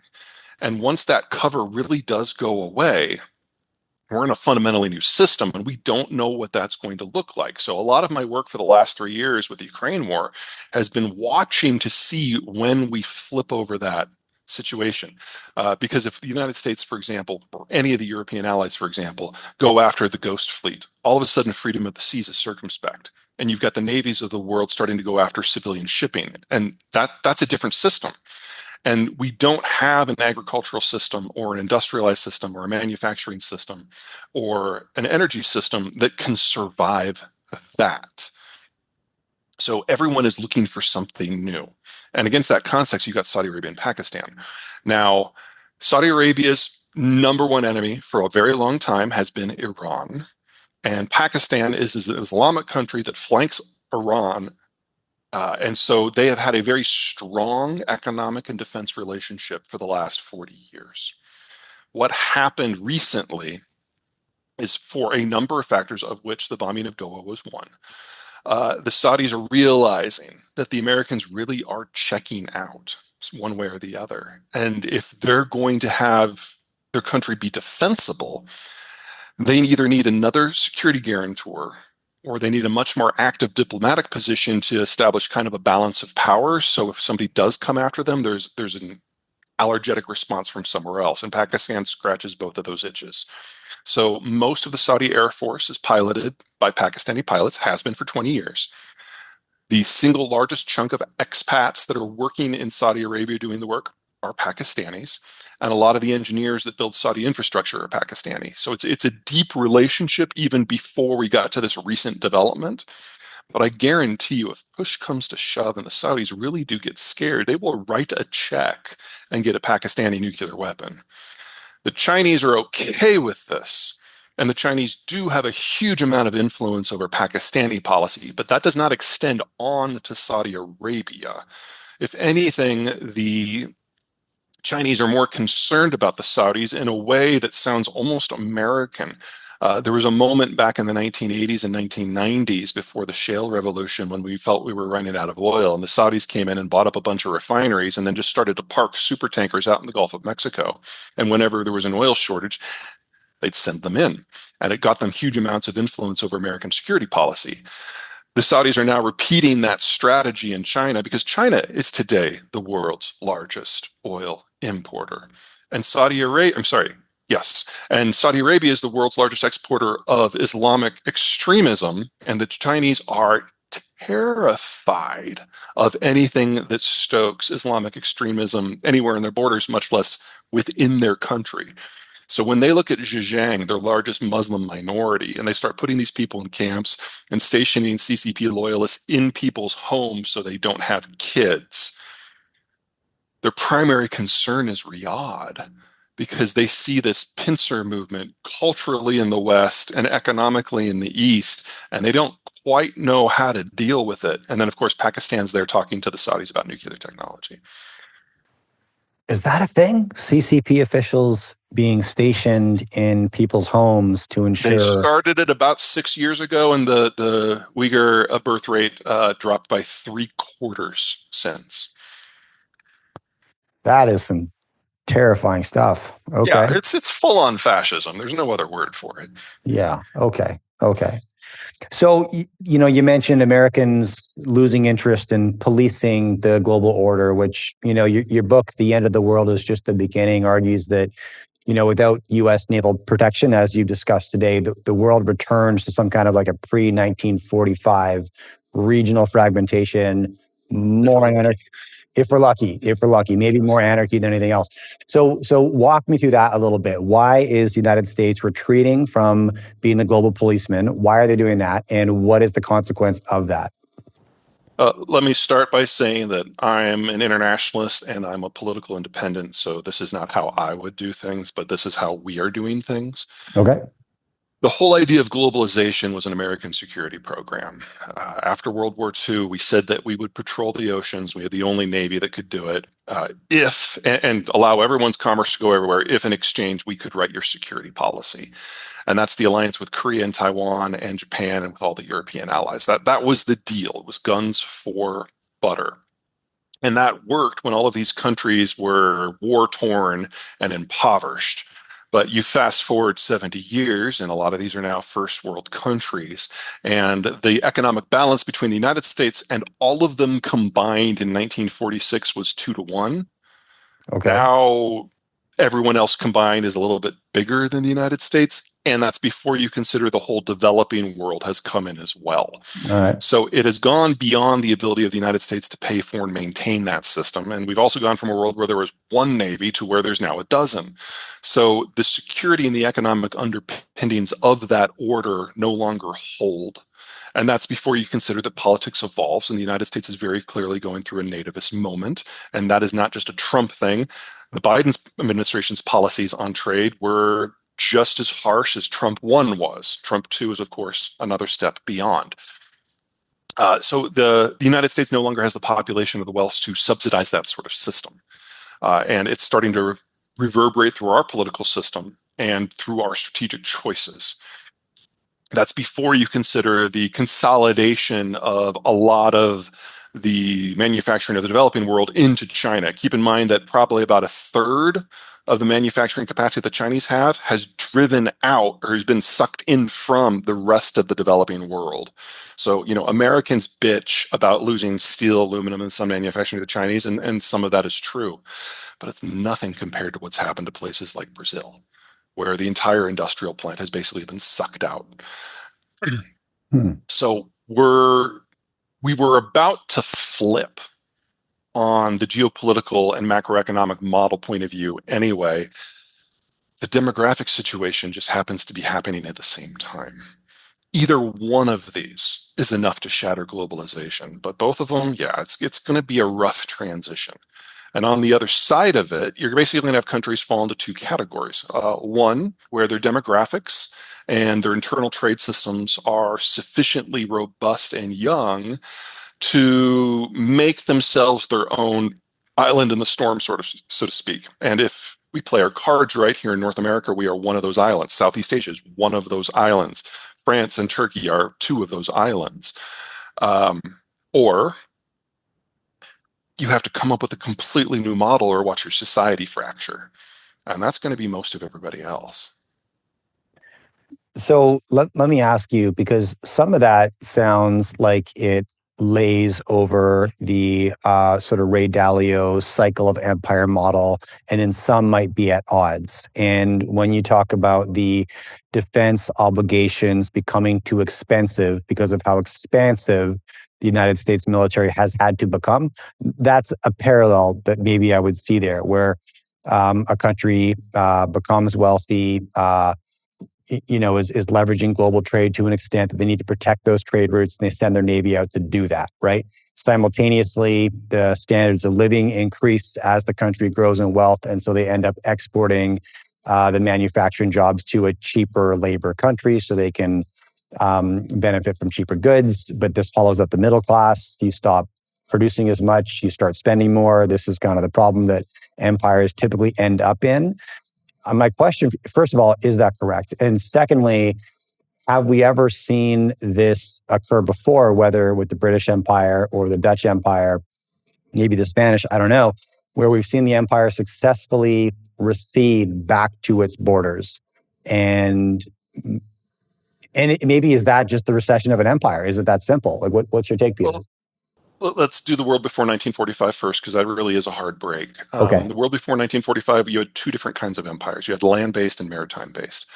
And once that cover really does go away, we're in a fundamentally new system and we don't know what that's going to look like. So a lot of my work for the last 3 years with the Ukraine war has been watching to see when we flip over that situation. Because if the United States, for example, or any of the European allies, for example, go after the Ghost Fleet, all of a sudden freedom of the seas is circumspect. And you've got the navies of the world starting to go after civilian shipping. And that's a different system. And we don't have an agricultural system or an industrialized system or a manufacturing system or an energy system that can survive that. So everyone is looking for something new. And against that context, you've got Saudi Arabia and Pakistan. Now, Saudi Arabia's number one enemy for a very long time has been Iran. And Pakistan is an Islamic country that flanks Iran. And so they have had a very strong economic and defense relationship for the last 40 years. What happened recently is for a number of factors, of which the bombing of Doha was one. The Saudis are realizing that the Americans really are checking out one way or the other. And if they're going to have their country be defensible, they either need another security guarantor or they need a much more active diplomatic position to establish kind of a balance of power. So if somebody does come after them, there's an allergic response from somewhere else. And Pakistan scratches both of those itches. So most of the Saudi Air Force is piloted by Pakistani pilots, has been for 20 years. The single largest chunk of expats that are working in Saudi Arabia doing the work are Pakistanis. And a lot of the engineers that build Saudi infrastructure are Pakistani. So it's a deep relationship even before we got to this recent development. But I guarantee you, if push comes to shove and the Saudis really do get scared, they will write a check and get a Pakistani nuclear weapon. The Chinese are okay with this. And the Chinese do have a huge amount of influence over Pakistani policy, but that does not extend on to Saudi Arabia. If anything, the Chinese are more concerned about the Saudis in a way that sounds almost American. There was a moment back in the 1980s and 1990s before the shale revolution when we felt we were running out of oil, and the Saudis came in and bought up a bunch of refineries and then just started to park super tankers out in the Gulf of Mexico. And whenever there was an oil shortage, they'd send them in. And it got them huge amounts of influence over American security policy. The Saudis are now repeating that strategy in China because China is today the world's largest oil importer. And Saudi Arabia, I'm sorry, yes. And Saudi Arabia is the world's largest exporter of Islamic extremism. And the Chinese are terrified of anything that stokes Islamic extremism anywhere in their borders, much less within their country. So when they look at Zhejiang, their largest Muslim minority, and they start putting these people in camps and stationing CCP loyalists in people's homes so they don't have kids, their primary concern is Riyadh because they see this pincer movement culturally in the West and economically in the East, and they don't quite know how to deal with it. And then, of course, Pakistan's there talking to the Saudis about nuclear technology. Is that a thing? CCP officials being stationed in people's homes to They ensure started it about 6 years ago, and the Uyghur birth rate dropped by 3/4 since. that is some terrifying stuff. Yeah, Okay. it's full on fascism. There's no other word for it. Yeah. Okay. Okay. So, you mentioned Americans losing interest in policing the global order, which, your book, The End of the World is Just the Beginning, argues that, without U.S. naval protection, as you discussed today, the world returns to some kind of like a pre-1945 regional fragmentation, more anarchy, if we're lucky, maybe more anarchy than anything else. So walk me through that a little bit. Why is the United States retreating from being the global policeman? Why are they doing that? And what is the consequence of that? Let me start by saying that I'm an internationalist and I'm a political independent. So this is not how I would do things, but this is how we are doing things. Okay. The whole idea of globalization was an American security program. After World War II, we said that we would patrol the oceans. We had the only Navy that could do it. If and allow everyone's commerce to go everywhere, if in exchange we could write your security policy. And that's the alliance with Korea and Taiwan and Japan and with all the European allies. That was the deal. It was guns for butter. And that worked when all of these countries were war torn and impoverished. But you fast forward 70 years, and a lot of these are now first world countries. And the economic balance between the United States and all of them combined in 1946 was 2-1. Okay. Now, everyone else combined is a little bit bigger than the United States, And that's before you consider the whole developing world has come in as well. All right. So it has gone beyond the ability of the United States to pay for and maintain that system. And we've also gone from a world where there was one Navy to where there's now a dozen. So the security and the economic underpinnings of that order no longer hold. And that's before you consider that politics evolves, and the United States is very clearly going through a nativist moment. And that is not just a Trump thing. The Biden administration's policies on trade were just as harsh as Trump 1 was. Trump 2 is, of course, another step beyond. So the United States no longer has the population or the wealth to subsidize that sort of system. And it's starting to reverberate through our political system and through our strategic choices. That's before you consider the consolidation of a lot of the manufacturing of the developing world into China. Keep in mind that probably about a third of the manufacturing capacity that Chinese have has driven out or has been sucked in from the rest of the developing world. So, Americans bitch about losing steel, aluminum, and some manufacturing to the Chinese, and some of that is true. But it's nothing compared to what's happened to places like Brazil, where the entire industrial plant has basically been sucked out. Hmm. So we were about to flip on the geopolitical and macroeconomic model point of view anyway. The demographic situation just happens to be happening at the same time. Either one of these is enough to shatter globalization, but both of them, yeah, it's going to be a rough transition. And on the other side of it, you're basically going to have countries fall into two categories. One, where their demographics and their internal trade systems are sufficiently robust and young to make themselves their own island in the storm, sort of, so to speak. And if we play our cards right here in North America, we are one of those islands. Southeast Asia is one of those islands. France and Turkey are two of those islands. Um, or you have to come up with a completely new model or watch your society fracture. And that's going to be most of everybody else. So let me ask you, because some of that sounds like it lays over the sort of Ray Dalio cycle of empire model, and then some might be at odds. And when you talk about the defense obligations becoming too expensive because of how expansive the United States military has had to become, that's a parallel that maybe I would see there, where a country becomes wealthy, is leveraging global trade to an extent that they need to protect those trade routes, and they send their Navy out to do that, right? Simultaneously, the standards of living increase as the country grows in wealth, and so they end up exporting the manufacturing jobs to a cheaper labor country so they can benefit from cheaper goods. But this hollows out the middle class. You stop producing as much, you start spending more. This is kind of the problem that empires typically end up in. My question, first of all, is that correct? And secondly, have we ever seen this occur before, whether with the British Empire or the Dutch Empire, maybe the Spanish, I don't know, where we've seen the empire successfully recede back to its borders? And maybe is that just the recession of an empire? Is it that simple? Like, what's your take, Peter? Well, let's do the world before 1945 first, because that really is a hard break. Okay, The world before 1945, you had two different kinds of empires. You had land-based and maritime-based.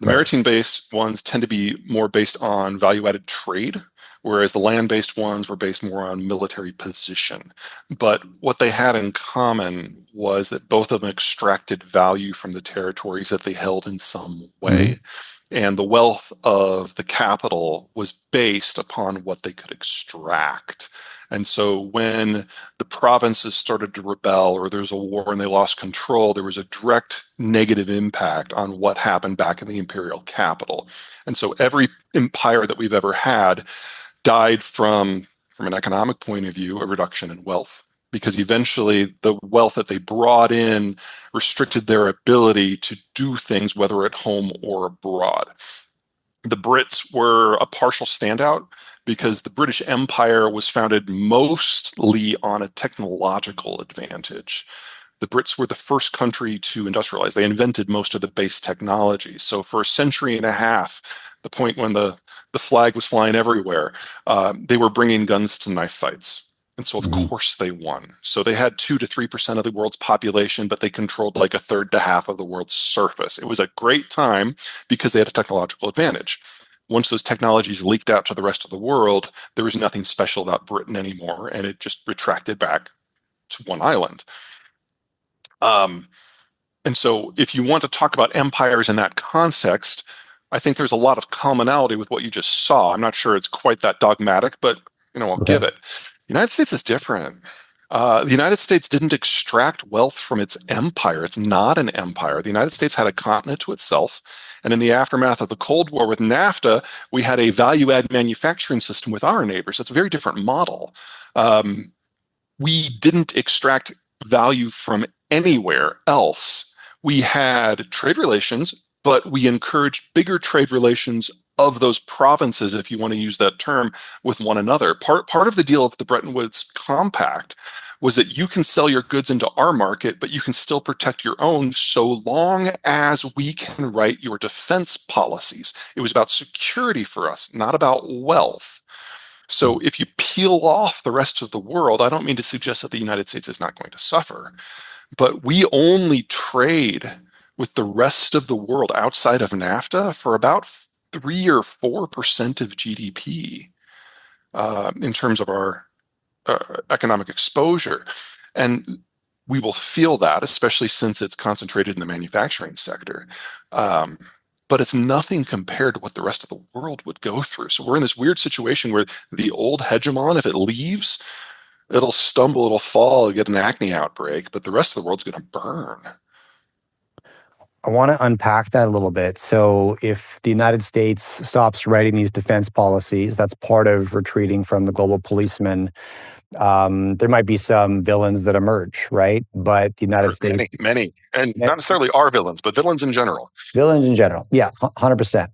The right. maritime-based ones tend to be more based on value-added trade, whereas the land-based ones were based more on military position. But what they had in common was that both of them extracted value from the territories that they held in some Mm-hmm. way. And the wealth of the capital was based upon what they could extract. And so when the provinces started to rebel or there was a war and they lost control, there was a direct negative impact on what happened back in the imperial capital. And so every empire that we've ever had died from an economic point of view, a reduction in wealth. Because eventually the wealth that they brought in restricted their ability to do things, whether at home or abroad. The Brits were a partial standout because the British Empire was founded mostly on a technological advantage. The Brits were the first country to industrialize. They invented most of the base technology. So for a century and a half, the point when the flag was flying everywhere, they were bringing guns to knife fights. And so, of Mhm. course, they won. So they had 2 to 3% of the world's population, but they controlled like a third to half of the world's surface. It was a great time because they had a technological advantage. Once those technologies leaked out to the rest of the world, there was nothing special about Britain anymore, and it just retracted back to one island. Um, and so, if you want to talk about empires in that context, I think there's a lot of commonality with what you just saw. I'm not sure it's quite that dogmatic, but I'll Okay. give it. The United States is different. The United States didn't extract wealth from its empire. It's not an empire. The United States had a continent to itself. And in the aftermath of the Cold War with NAFTA, we had a value add manufacturing system with our neighbors. It's a very different model. Um, we didn't extract value from anywhere else. We had trade relations, but we encouraged bigger trade relations of those provinces, if you want to use that term, with one another. Part of the deal of the Bretton Woods Compact was that you can sell your goods into our market, but you can still protect your own so long as we can write your defense policies. It was about security for us, not about wealth. So if you peel off the rest of the world, I don't mean to suggest that the United States is not going to suffer, but we only trade with the rest of the world outside of NAFTA for about 3 or 4% of GDP in terms of our economic exposure. And we will feel that, especially since it's concentrated in the manufacturing sector. Um, but it's nothing compared to what the rest of the world would go through. So we're in this weird situation where the old hegemon, if it leaves, it'll stumble, it'll fall, get an acne outbreak, but the rest of the world's going to burn. I want to unpack that a little bit. So, if the United States stops writing these defense policies, that's part of retreating from the global policeman. There might be some villains that emerge, right? But the United States, Many, and eh, not necessarily our villains, but villains in general. villains in general, yeah, 100%.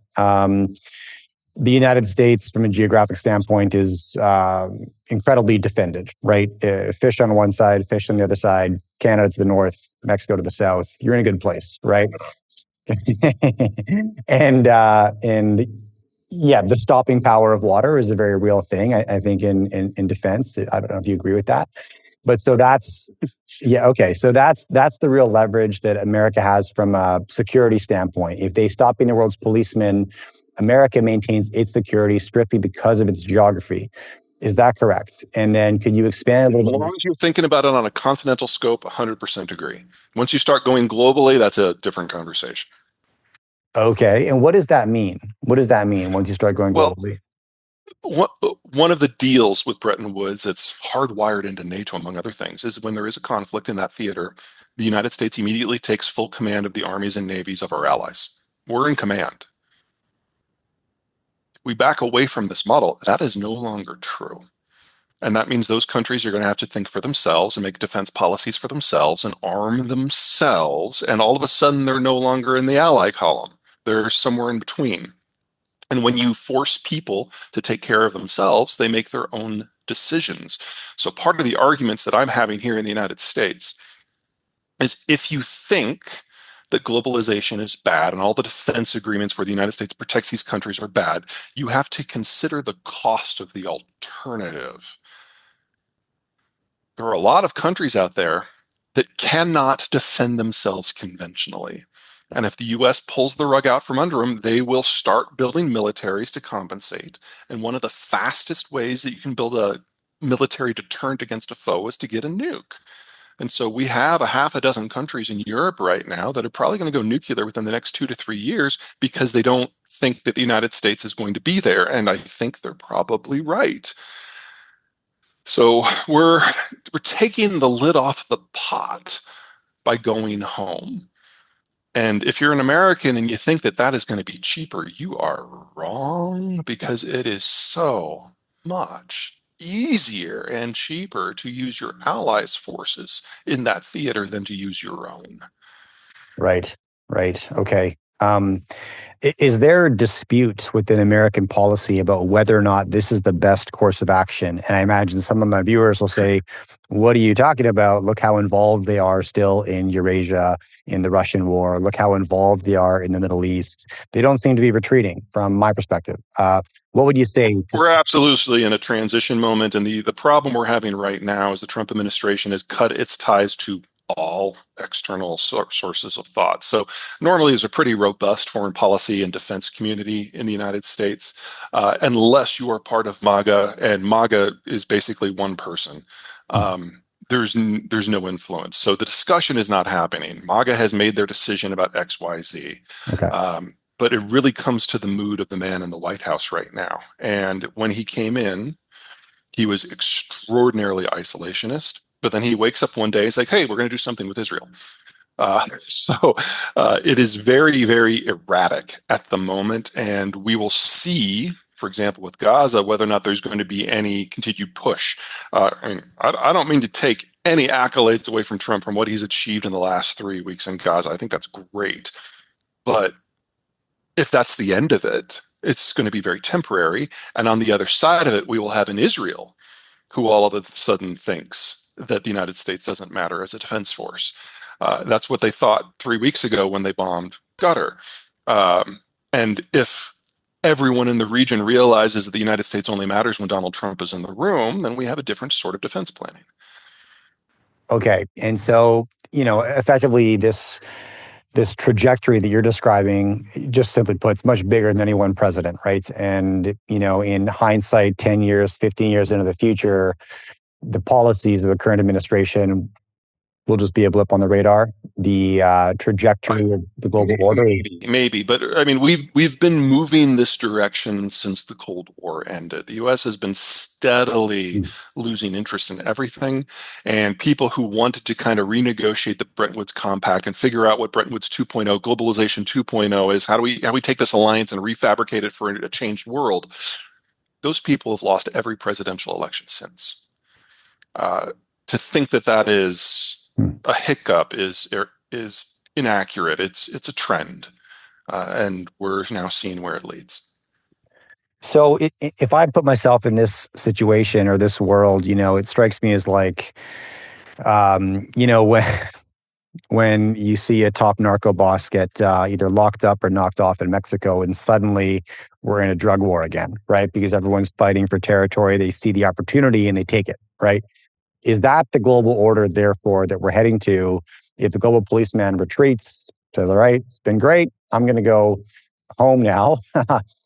The United States, from a geographic standpoint, is incredibly defended, right? Fish on one side, fish on the other side, Canada to the north, Mexico to the south. You're in a good place, right? And yeah, the stopping power of water is a very real thing. I think in defense. I don't know if you agree with that, but so that's yeah, okay. So that's the real leverage that America has from a security standpoint. If they stop being the world's policeman, America maintains its security strictly because of its geography. Is that correct? And then could you expand a As little long bit? as you're thinking about it on a continental scope, 100% agree. Once you start going globally, that's a different conversation. Okay. And what does that mean? What does that mean once you start going Well, globally? one of the deals with Bretton Woods that's hardwired into NATO, among other things, is when there is a conflict in that theater, the United States immediately takes full command of the armies and navies of our allies. We're in command. We back away from this model. That is no longer true. And that means those countries are going to have to think for themselves and make defense policies for themselves and arm themselves. And all of a sudden, they're no longer in the ally column. They're somewhere in between. And when you force people to take care of themselves, they make their own decisions. So part of the arguments that I'm having here in the United States is if you think that globalization is bad and all the defense agreements where the United States protects these countries are bad, you have to consider the cost of the alternative. There are a lot of countries out there that cannot defend themselves conventionally. And if the US pulls the rug out from under them, they will start building militaries to compensate. And one of the fastest ways that you can build a military deterrent against a foe is to get a nuke. And so we have a half a dozen countries in Europe right now that are probably going to go nuclear within the next 2 to 3 years because they don't think that the United States is going to be there. And I think they're probably right. So we're taking the lid off the pot by going home. And if you're an American and you think that that is going to be cheaper, you are wrong because it is so much easier and cheaper to use your allies' forces in that theater than to use your own. Right. Right. Okay. Um, is there dispute within American policy about whether or not this is the best course of action? And I imagine some of my viewers will say, what are you talking about? Look how involved they are still in Eurasia, in the Russian war. Look how involved they are in the Middle East. They don't seem to be retreating from my perspective. What would you say to? We're absolutely in a transition moment, and the problem we're having right now is the Trump administration has cut its ties to all external sources of thought. So normally there's a pretty robust foreign policy and defense community in the United States, unless you are part of MAGA, and MAGA is basically one person. There's no influence. So the discussion is not happening. MAGA has made their decision about X, Y, Z. Okay. But it really comes to the mood of the man in the White House right now. And when he came in, he was extraordinarily isolationist. But then he wakes up one day, he's like, hey, we're going to do something with Israel. It is very, very erratic at the moment. And we will see, for example, with Gaza, whether or not there's going to be any continued push. I don't mean to take any accolades away from Trump from what he's achieved in the last 3 weeks in Gaza. I think that's great. But if that's the end of it, it's going to be very temporary. And on the other side of it, we will have an Israel who all of a sudden thinks that the United States doesn't matter as a defense force. That's what they thought 3 weeks ago when they bombed Qatar. And if everyone in the region realizes that the United States only matters when Donald Trump is in the room, then we have a different sort of defense planning. Okay. And so, effectively this trajectory that you're describing, just simply put, it's much bigger than any one president, right? And, in hindsight, 10 years, 15 years into the future, the policies of the current administration will just be a blip on the radar. The trajectory of the global order is. Maybe, but I mean, we've been moving this direction since the Cold War ended. The U.S. has been steadily losing interest in everything, and people who wanted to kind of renegotiate the Bretton Woods Compact and figure out what Bretton Woods 2.0, Globalization 2.0 is, how we take this alliance and refabricate it for a changed world. Those people have lost every presidential election since. To think that that is a hiccup is inaccurate. It's a trend, and we're now seeing where it leads. So if I put myself in this situation or this world, it strikes me as like, when you see a top narco boss get either locked up or knocked off in Mexico, and suddenly we're in a drug war again, right? Because everyone's fighting for territory. They see the opportunity and they take it, right? Is that the global order, therefore, that we're heading to? If the global policeman retreats, says, all right, it's been great. I'm going to go home now.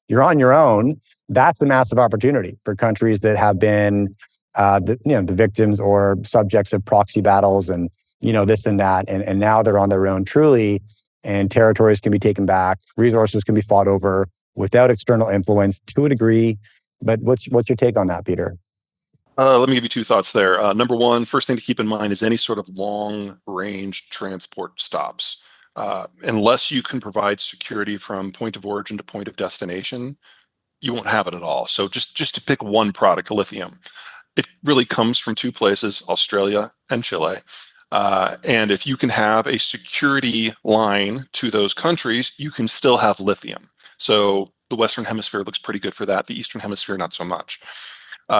You're on your own. That's a massive opportunity for countries that have been the victims or subjects of proxy battles and this and that, and now they're on their own truly, and territories can be taken back, resources can be fought over without external influence to a degree. But what's your take on that, Peter? Let me give you two thoughts there. Number one, first thing to keep in mind is any sort of long-range transport stops. Unless you can provide security from point of origin to point of destination, you won't have it at all. So just to pick one product, lithium, it really comes from two places, Australia and Chile. And if you can have a security line to those countries, you can still have lithium. So the Western Hemisphere looks pretty good for that. The Eastern Hemisphere, not so much.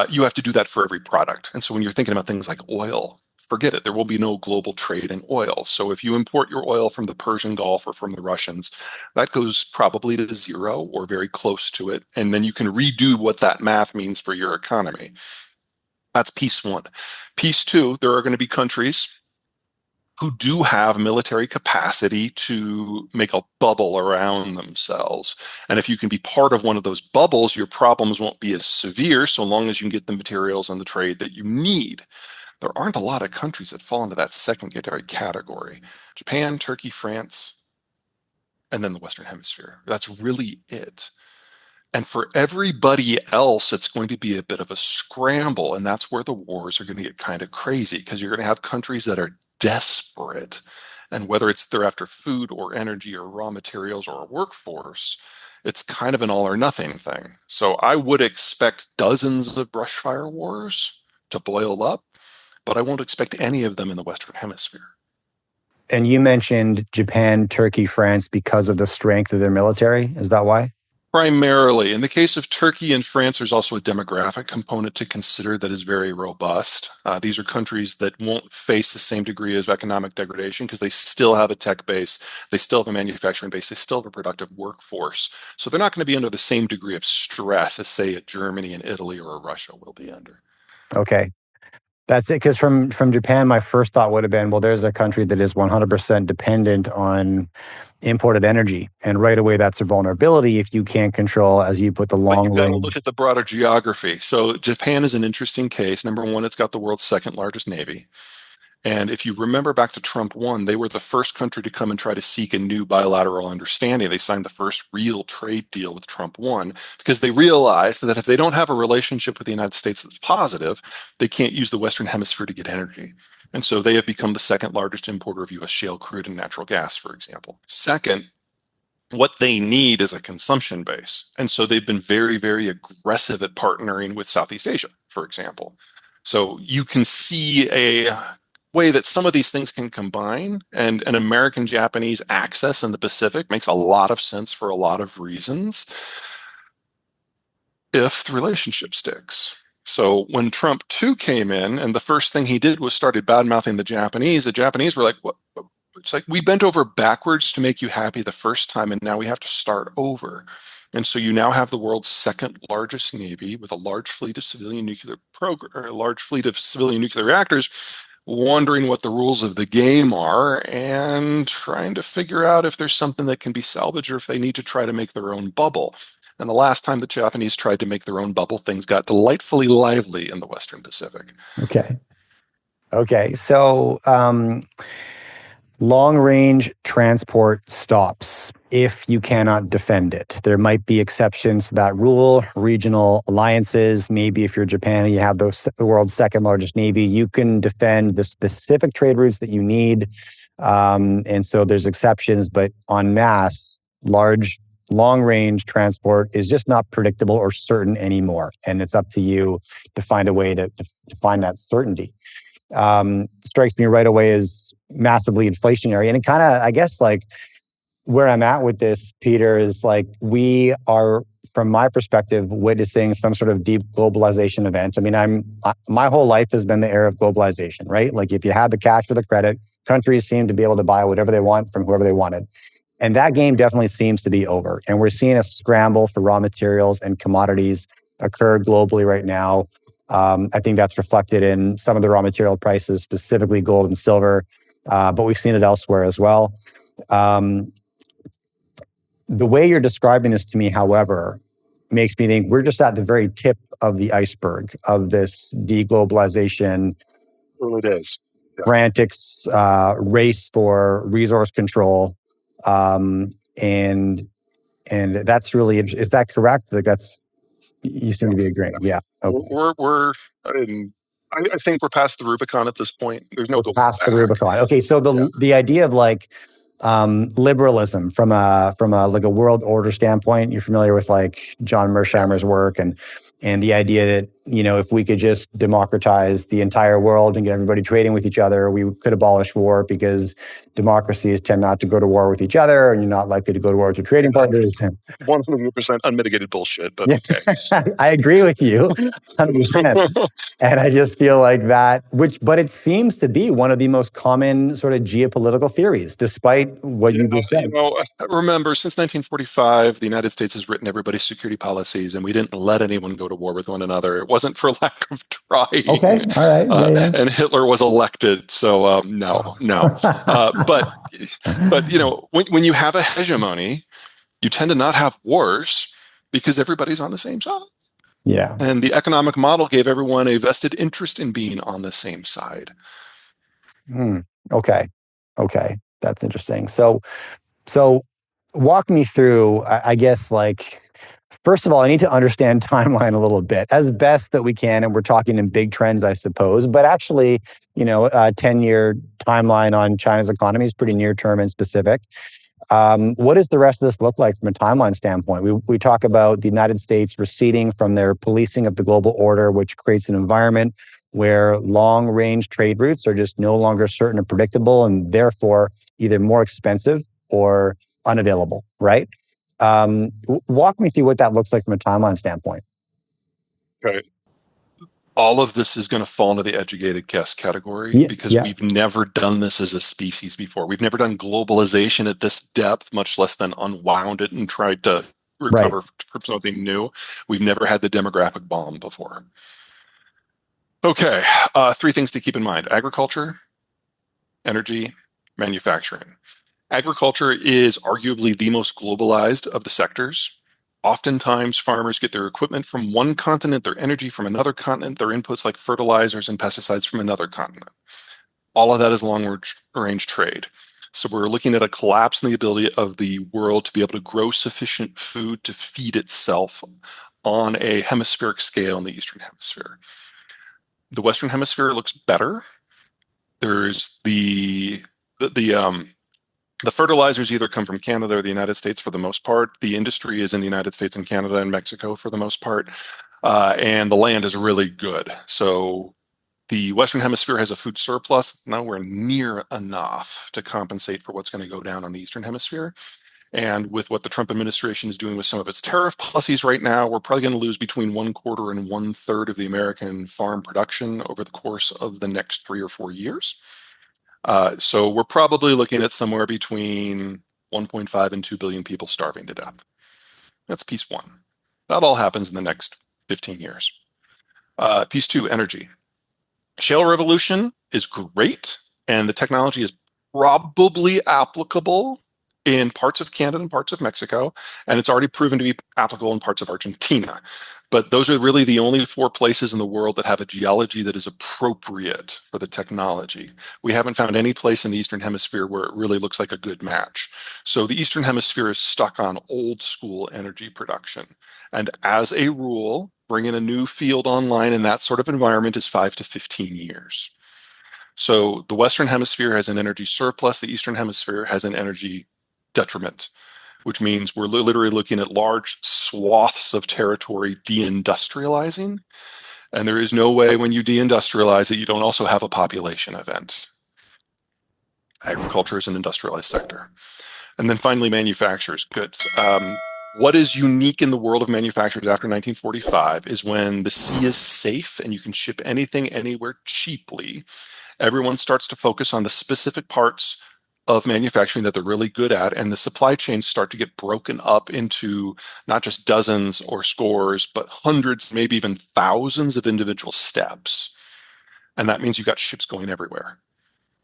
You have to do that for every product. And so when you're thinking about things like oil, forget it. There will be no global trade in oil. So if you import your oil from the Persian Gulf or from the Russians, that goes probably to zero or very close to it. And then you can redo what that math means for your economy. That's piece one. Piece two, there are going to be countries who do have military capacity to make a bubble around themselves. And if you can be part of one of those bubbles, your problems won't be as severe so long as you can get the materials and the trade that you need. There aren't a lot of countries that fall into that secondary category. Japan, Turkey, France, and then the Western Hemisphere. That's really it. And for everybody else, it's going to be a bit of a scramble. And that's where the wars are going to get kind of crazy because you're going to have countries that are desperate. And whether it's they're after food or energy or raw materials or a workforce, it's kind of an all or nothing thing. So I would expect dozens of brush fire wars to boil up, but I won't expect any of them in the Western Hemisphere. And you mentioned Japan, Turkey, France because of the strength of their military. Is that why? Primarily. In the case of Turkey and France, there's also a demographic component to consider that is very robust. These are countries that won't face the same degree of economic degradation because they still have a tech base, they still have a manufacturing base, they still have a productive workforce. So they're not going to be under the same degree of stress as, say, a Germany and Italy or a Russia will be under. Okay. That's it. Because from Japan, my first thought would have been, well, there's a country that is 100% dependent on imported energy. And right away, that's a vulnerability if you can't control, as you put, the But long you've got to look range. at the broader geography. So Japan is an interesting case. Number one, it's got the world's second largest navy. And if you remember back to Trump 1, they were the first country to come and try to seek a new bilateral understanding. They signed the first real trade deal with Trump 1 because they realized that if they don't have a relationship with the United States that's positive, they can't use the Western Hemisphere to get energy. And so they have become the second largest importer of US shale crude and natural gas, for example. Second, what they need is a consumption base. And so they've been very, very aggressive at partnering with Southeast Asia, for example. So you can see a way that some of these things can combine, and an American Japanese access in the Pacific makes a lot of sense for a lot of reasons if the relationship sticks. So when Trump 2 came in and the first thing he did was started bad mouthing the Japanese were like, what? It's like we bent over backwards to make you happy the first time, and now we have to start over. And so you now have the world's second largest navy with a large fleet of civilian nuclear program, or a large fleet of civilian nuclear reactors, wondering what the rules of the game are and trying to figure out if there's something that can be salvaged or if they need to try to make their own bubble. And the last time the Japanese tried to make their own bubble, things got delightfully lively in the Western Pacific. Okay. Okay. So, long range transport stops if you cannot defend it. There might be exceptions to that rule, regional alliances. Maybe if you're Japan and you have the world's second largest navy, you can defend the specific trade routes that you need. And so there's exceptions, but en masse, long range transport is just not predictable or certain anymore. And it's up to you to find a way to find that certainty. Strikes me right away as massively inflationary. And it kind of, I guess, like where I'm at with this, Peter, is like we are, from my perspective, witnessing some sort of deep globalization event. I mean, my whole life has been the era of globalization, right? Like if you had the cash or the credit, countries seem to be able to buy whatever they want from whoever they wanted. And that game definitely seems to be over. And we're seeing a scramble for raw materials and commodities occur globally right now. I think that's reflected in some of the raw material prices, specifically gold and silver, but we've seen it elsewhere as well. The way you're describing this to me, however, makes me think we're just at the very tip of the iceberg of this deglobalization, Early days. Yeah. frantic race for resource control, and that's really interesting. Is that correct? Like that's you seem to be agreeing. Yeah. Okay. I think we're past the Rubicon at this point. There's no We're going past the back. Rubicon. Okay, so Yeah. the idea of like liberalism from a like a world order standpoint. You're familiar with like John Mersheimer's work and the idea that, you know, if we could just democratize the entire world and get everybody trading with each other, we could abolish war because democracies tend not to go to war with each other, and you're not likely to go to war with your trading partners. 100% unmitigated bullshit, but Yeah, okay. I agree with you 100%. And I just feel like that, but it seems to be one of the most common sort of geopolitical theories, despite what you just said. Remember, since 1945, the United States has written everybody's security policies, and we didn't let anyone go to war with one another. It wasn't for lack of trying. Okay, all right, yeah. And Hitler was elected, so no. But you know, when you have a hegemony, you tend to not have wars because everybody's on the same side. Yeah. And the economic model gave everyone a vested interest in being on the same side. Okay. That's interesting. So walk me through, I guess, like, first of all, I need to understand timeline a little bit as best that we can. And we're talking in big trends, I suppose, but actually, you know, a 10-year timeline on China's economy is pretty near term and specific. What does the rest of this look like from a timeline standpoint? We talk about the United States receding from their policing of the global order, which creates an environment where long range trade routes are just no longer certain and predictable, and therefore either more expensive or unavailable, right? Walk me through what that looks like from a timeline standpoint. Okay. All of this is going to fall into the educated guess category Yeah, because yeah, we've never done this as a species before. We've never done globalization at this depth, much less than unwound it and tried to right. recover from something new. We've never had the demographic bomb before. Okay, three things to keep in mind: agriculture, energy, manufacturing. Agriculture is arguably the most globalized of the sectors. Oftentimes, farmers get their equipment from one continent, their energy from another continent, their inputs like fertilizers and pesticides from another continent. All of that is long range trade. So we're looking at a collapse in the ability of the world to be able to grow sufficient food to feed itself on a hemispheric scale in the Eastern Hemisphere. The Western Hemisphere looks better. There's the fertilizers either come from Canada or the United States for the most part. The industry is in the United States and Canada and Mexico for the most part. And the land is really good. So the Western Hemisphere has a food surplus, nowhere near enough to compensate for what's going to go down on the Eastern Hemisphere. And with what the Trump administration is doing with some of its tariff policies right now, we're probably going to lose between 1/4 and 1/3 of the American farm production over the course of the next 3 or 4 years. So we're probably looking at somewhere between 1.5 and 2 billion people starving to death. That's piece one. That all happens in the next 15 years. Piece two, energy. Shale revolution is great, and the technology is probably applicable in parts of Canada and parts of Mexico, and it's already proven to be applicable in parts of Argentina. But those are really the only four places in the world that have a geology that is appropriate for the technology. We haven't found any place in the Eastern Hemisphere where it really looks like a good match. So the Eastern Hemisphere is stuck on old school energy production. And as a rule, bringing a new field online in that sort of environment is 5 to 15 years. So the Western Hemisphere has an energy surplus, the Eastern Hemisphere has an energy detriment, which means we're literally looking at large swaths of territory deindustrializing. And there is no way when you deindustrialize that you don't also have a population event. Agriculture is an industrialized sector. And then finally, manufacturers, goods. What is unique in the world of manufacturers after 1945 is when the sea is safe and you can ship anything anywhere cheaply, everyone starts to focus on the specific parts of manufacturing that they're really good at, and the supply chains start to get broken up into not just dozens or scores, but hundreds, maybe even thousands of individual steps. And that means you've got ships going everywhere.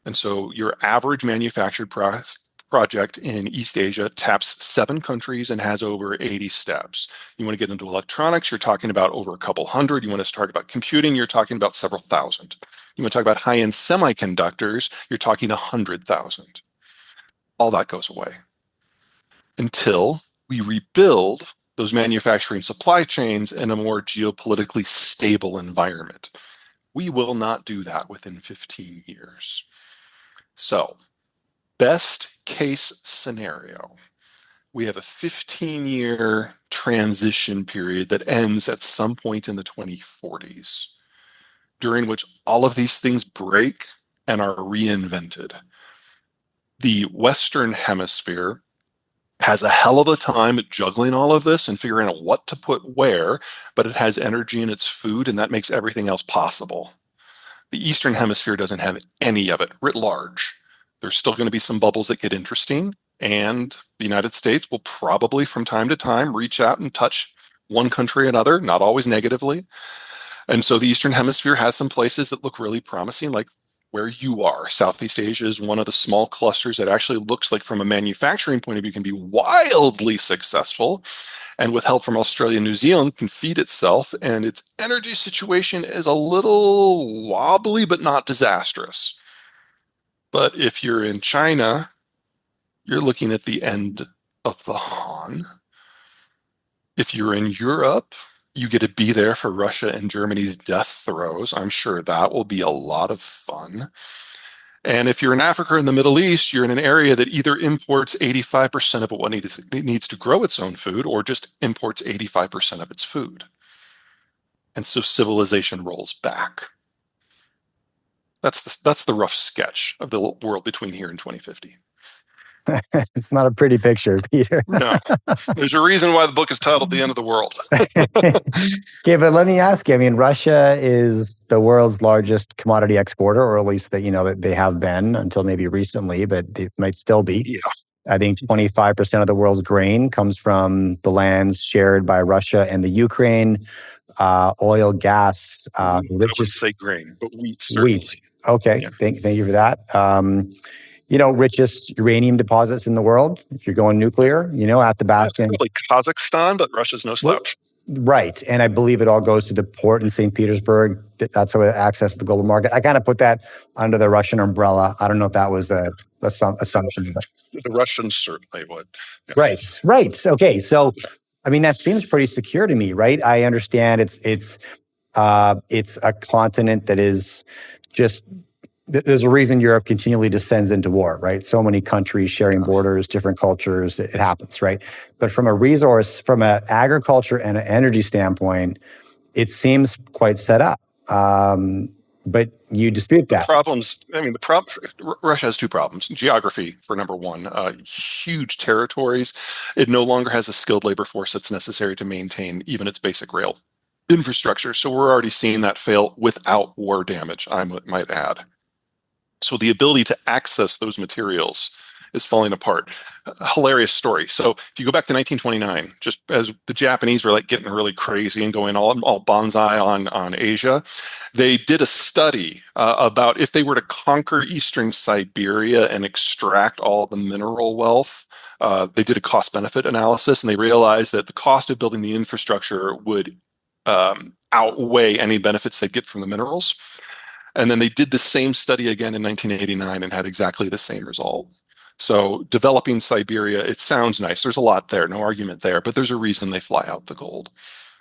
And so your average manufactured project in East Asia taps 7 countries and has over 80 steps. You want to get into electronics, you're talking about over a couple hundred. You want to talk about computing, you're talking about several thousand. You want to talk about high-end semiconductors, you're talking 100,000. All that goes away until we rebuild those manufacturing supply chains in a more geopolitically stable environment. We will not do that within 15 years. So, best case scenario, we have a 15-year transition period that ends at some point in the 2040s, during which all of these things break and are reinvented. The Western Hemisphere has a hell of a time at juggling all of this and figuring out what to put where, but it has energy in its food, and that makes everything else possible. The Eastern Hemisphere doesn't have any of it writ large. There's still going to be some bubbles that get interesting, and the United States will probably from time to time reach out and touch one country or another, not always negatively. And so the Eastern Hemisphere has some places that look really promising, like where you are. Southeast Asia is one of the small clusters that actually looks like, from a manufacturing point of view, can be wildly successful. And with help from Australia and New Zealand, can feed itself. And its energy situation is a little wobbly, but not disastrous. But if you're in China, you're looking at the end of the Han. If you're in Europe, you get to be there for Russia and Germany's death throes. I'm sure that will be a lot of fun. And if you're in Africa or in the Middle East, you're in an area that either imports 85% of what it needs to grow its own food, or just imports 85% of its food. And so civilization rolls back. That's the rough sketch of the world between here and 2050. It's not a pretty picture, Peter. No, there's a reason why the book is titled "The End of the World." Okay, but let me ask you. I mean, Russia is the world's largest commodity exporter, or at least that they have been until maybe recently, but they might still be. Yeah, I think 25% of the world's grain comes from the lands shared by Russia and the Ukraine. Oil, gas, I wouldn't richest say grain, but wheat wheat. certainly. Okay, Yeah, thank you for that. Richest uranium deposits in the world. If you're going nuclear, at the that's Bastion. probably Kazakhstan, but Russia's no Well, slouch. right. And I believe it all goes to the port in St. Petersburg. That's how it accesses the global market. I kind of put that under the Russian umbrella. I don't know if that was a assumption. But. The Russians certainly would. Yeah. Right. Right. Okay. So, I mean, that seems pretty secure to me, right? I understand it's a continent that is just. There's a reason Europe continually descends into war, right? So many countries sharing borders, different cultures, it happens, right? But from an agriculture and an energy standpoint, it seems quite set up. But you dispute The that. problems, I mean, Russia has two problems. Geography, for number one, huge territories. It no longer has a skilled labor force that's necessary to maintain even its basic rail infrastructure. So we're already seeing that fail without war damage, I might add. So the ability to access those materials is falling apart. A hilarious story. So if you go back to 1929, just as the Japanese were like getting really crazy and going all bonsai on Asia, they did a study about if they were to conquer eastern Siberia and extract all the mineral wealth. They did a cost benefit analysis, and they realized that the cost of building the infrastructure would outweigh any benefits they get from the minerals. And then they did the same study again in 1989 and had exactly the same result. So developing Siberia, it sounds nice. There's a lot there, no argument there, but there's a reason they fly out the gold.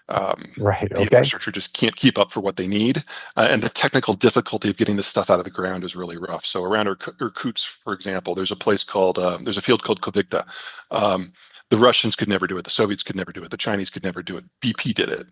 Right. The Okay. infrastructure just can't keep up for what they need. And the technical difficulty of getting this stuff out of the ground is really rough. So around Irkutsk, for example, there's a field called Kovigda. The Russians could never do it. The Soviets could never do it. The Chinese could never do it. BP did it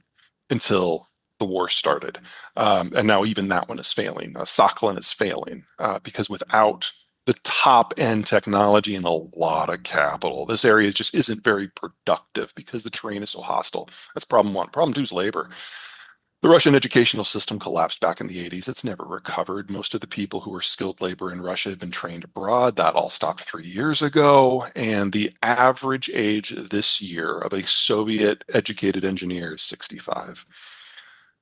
until the war started. And now even that one is failing. Sakhalin is failing because without the top end technology and a lot of capital, this area just isn't very productive because the terrain is so hostile. That's problem one. Problem two is labor. The Russian educational system collapsed back in the 80s. It's never recovered. Most of the people who were skilled labor in Russia have been trained abroad. That all stopped 3 years ago. And the average age this year of a Soviet educated engineer is 65.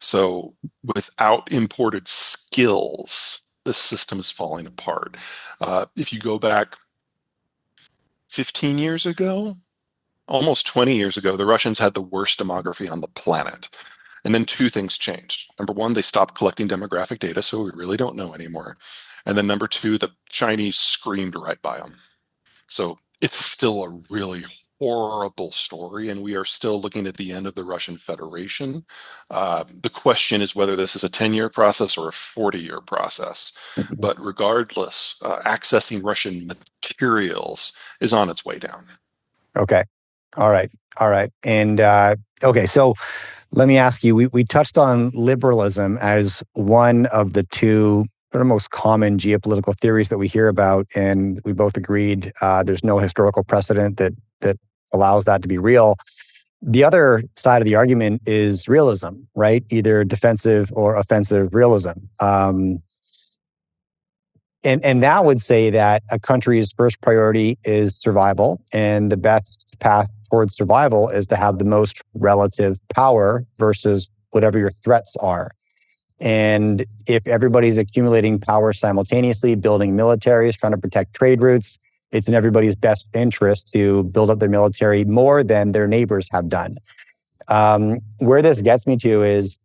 So without imported skills, the system is falling apart. If you go back 15 years ago, almost 20 years ago, the Russians had the worst demography on the planet. And then two things changed. Number one, they stopped collecting demographic data, so we really don't know anymore. And then number two, the Chinese screamed right by them. So it's still a really horrible story, and we are still looking at the end of the Russian Federation. The question is whether this is a 10-year process or a 40-year process. But regardless, accessing Russian materials is on its way down. Okay. All right. All right. And okay, so let me ask you, we touched on liberalism as one of the two sort of most common geopolitical theories that we hear about, and we both agreed there's no historical precedent that allows that to be real. The other side of the argument is realism, right? Either defensive or offensive realism. And that would say that a country's first priority is survival, and the best path towards survival is to have the most relative power versus whatever your threats are. And if everybody's accumulating power simultaneously, building militaries, trying to protect trade routes, it's in everybody's best interest to build up their military more than their neighbors have done. Where this gets me to is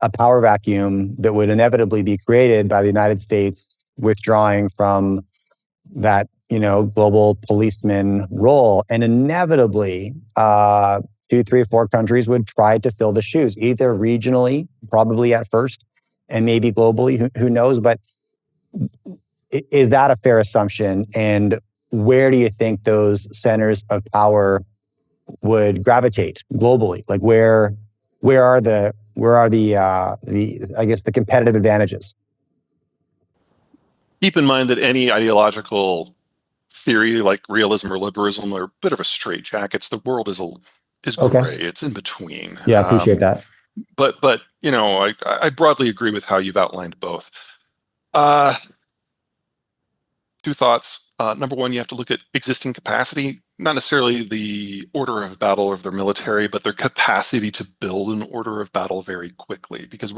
a power vacuum that would inevitably be created by the United States withdrawing from that, global policeman role. And inevitably, 2, 3, 4 countries would try to fill the shoes, either regionally, probably at first, and maybe globally, who knows? But is that a fair assumption? And where do you think those centers of power would gravitate globally? Like where are the I guess the competitive advantages? Keep in mind that any ideological theory like realism or liberalism are a bit of a straitjacket. The world is Okay. gray. It's in between. Yeah, I appreciate that. But I broadly agree with how you've outlined both. Uh, Two thoughts. Number one, you have to look at existing capacity, not necessarily the order of battle of their military, but their capacity to build an order of battle very quickly. Because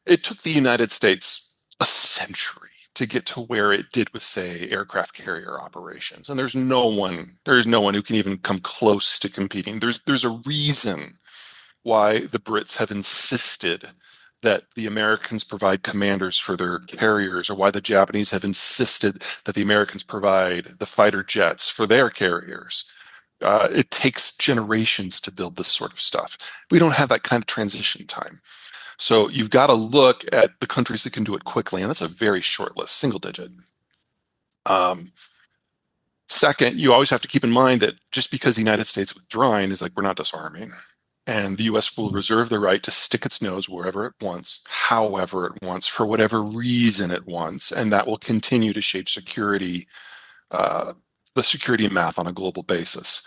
it took the United States a century to get to where it did with, say, aircraft carrier operations. And there's no one who can even come close to competing. There's a reason why the Brits have insisted that the Americans provide commanders for their carriers, or why the Japanese have insisted that the Americans provide the fighter jets for their carriers. It takes generations to build this sort of stuff. We don't have that kind of transition time. So you've got to look at the countries that can do it quickly, and that's a very short list, single digit. Um, Second, you always have to keep in mind that just because the United States withdrawing is like we're not disarming. And the US will reserve the right to stick its nose wherever it wants, however it wants, for whatever reason it wants. And that will continue to shape security, uh, the security math on a global basis.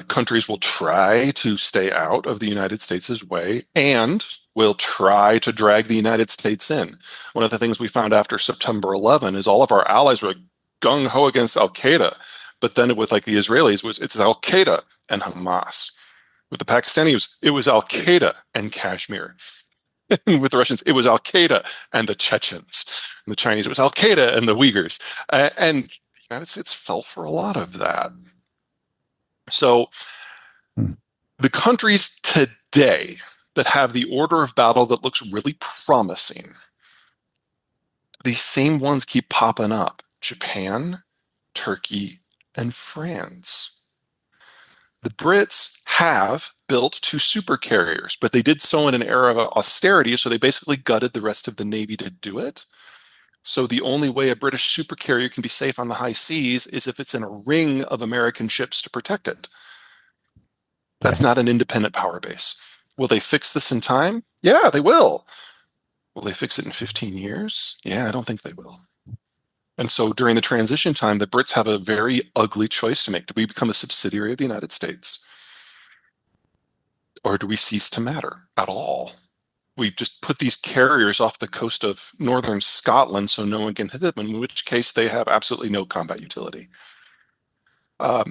Countries will try to stay out of the United States' way and will try to drag the United States in. One of the things we found after September 11 is all of our allies were gung ho against Al Qaeda. But then with like the Israelis, it's Al Qaeda and Hamas. With the Pakistanis, it was Al Qaeda and Kashmir. With the Russians, it was Al Qaeda and the Chechens. And the Chinese, it was Al Qaeda and the Uyghurs. And the United States fell for a lot of that. So Hmm. the countries today that have the order of battle that looks really promising, these same ones keep popping up. Japan, Turkey, and France. The Brits have built two super carriers, but they did so in an era of austerity, so they basically gutted the rest of the Navy to do it. So the only way a British supercarrier can be safe on the high seas is if it's in a ring of American ships to protect it. That's Okay. not an independent power base. Will they fix this in time? Yeah, they will. Will they fix it in 15 years? Yeah, I don't think they will. And so during the transition time, the Brits have a very ugly choice to make. Do we become a subsidiary of the United States? Or do we cease to matter at all? We just put these carriers off the coast of northern Scotland so no one can hit them, in which case they have absolutely no combat utility.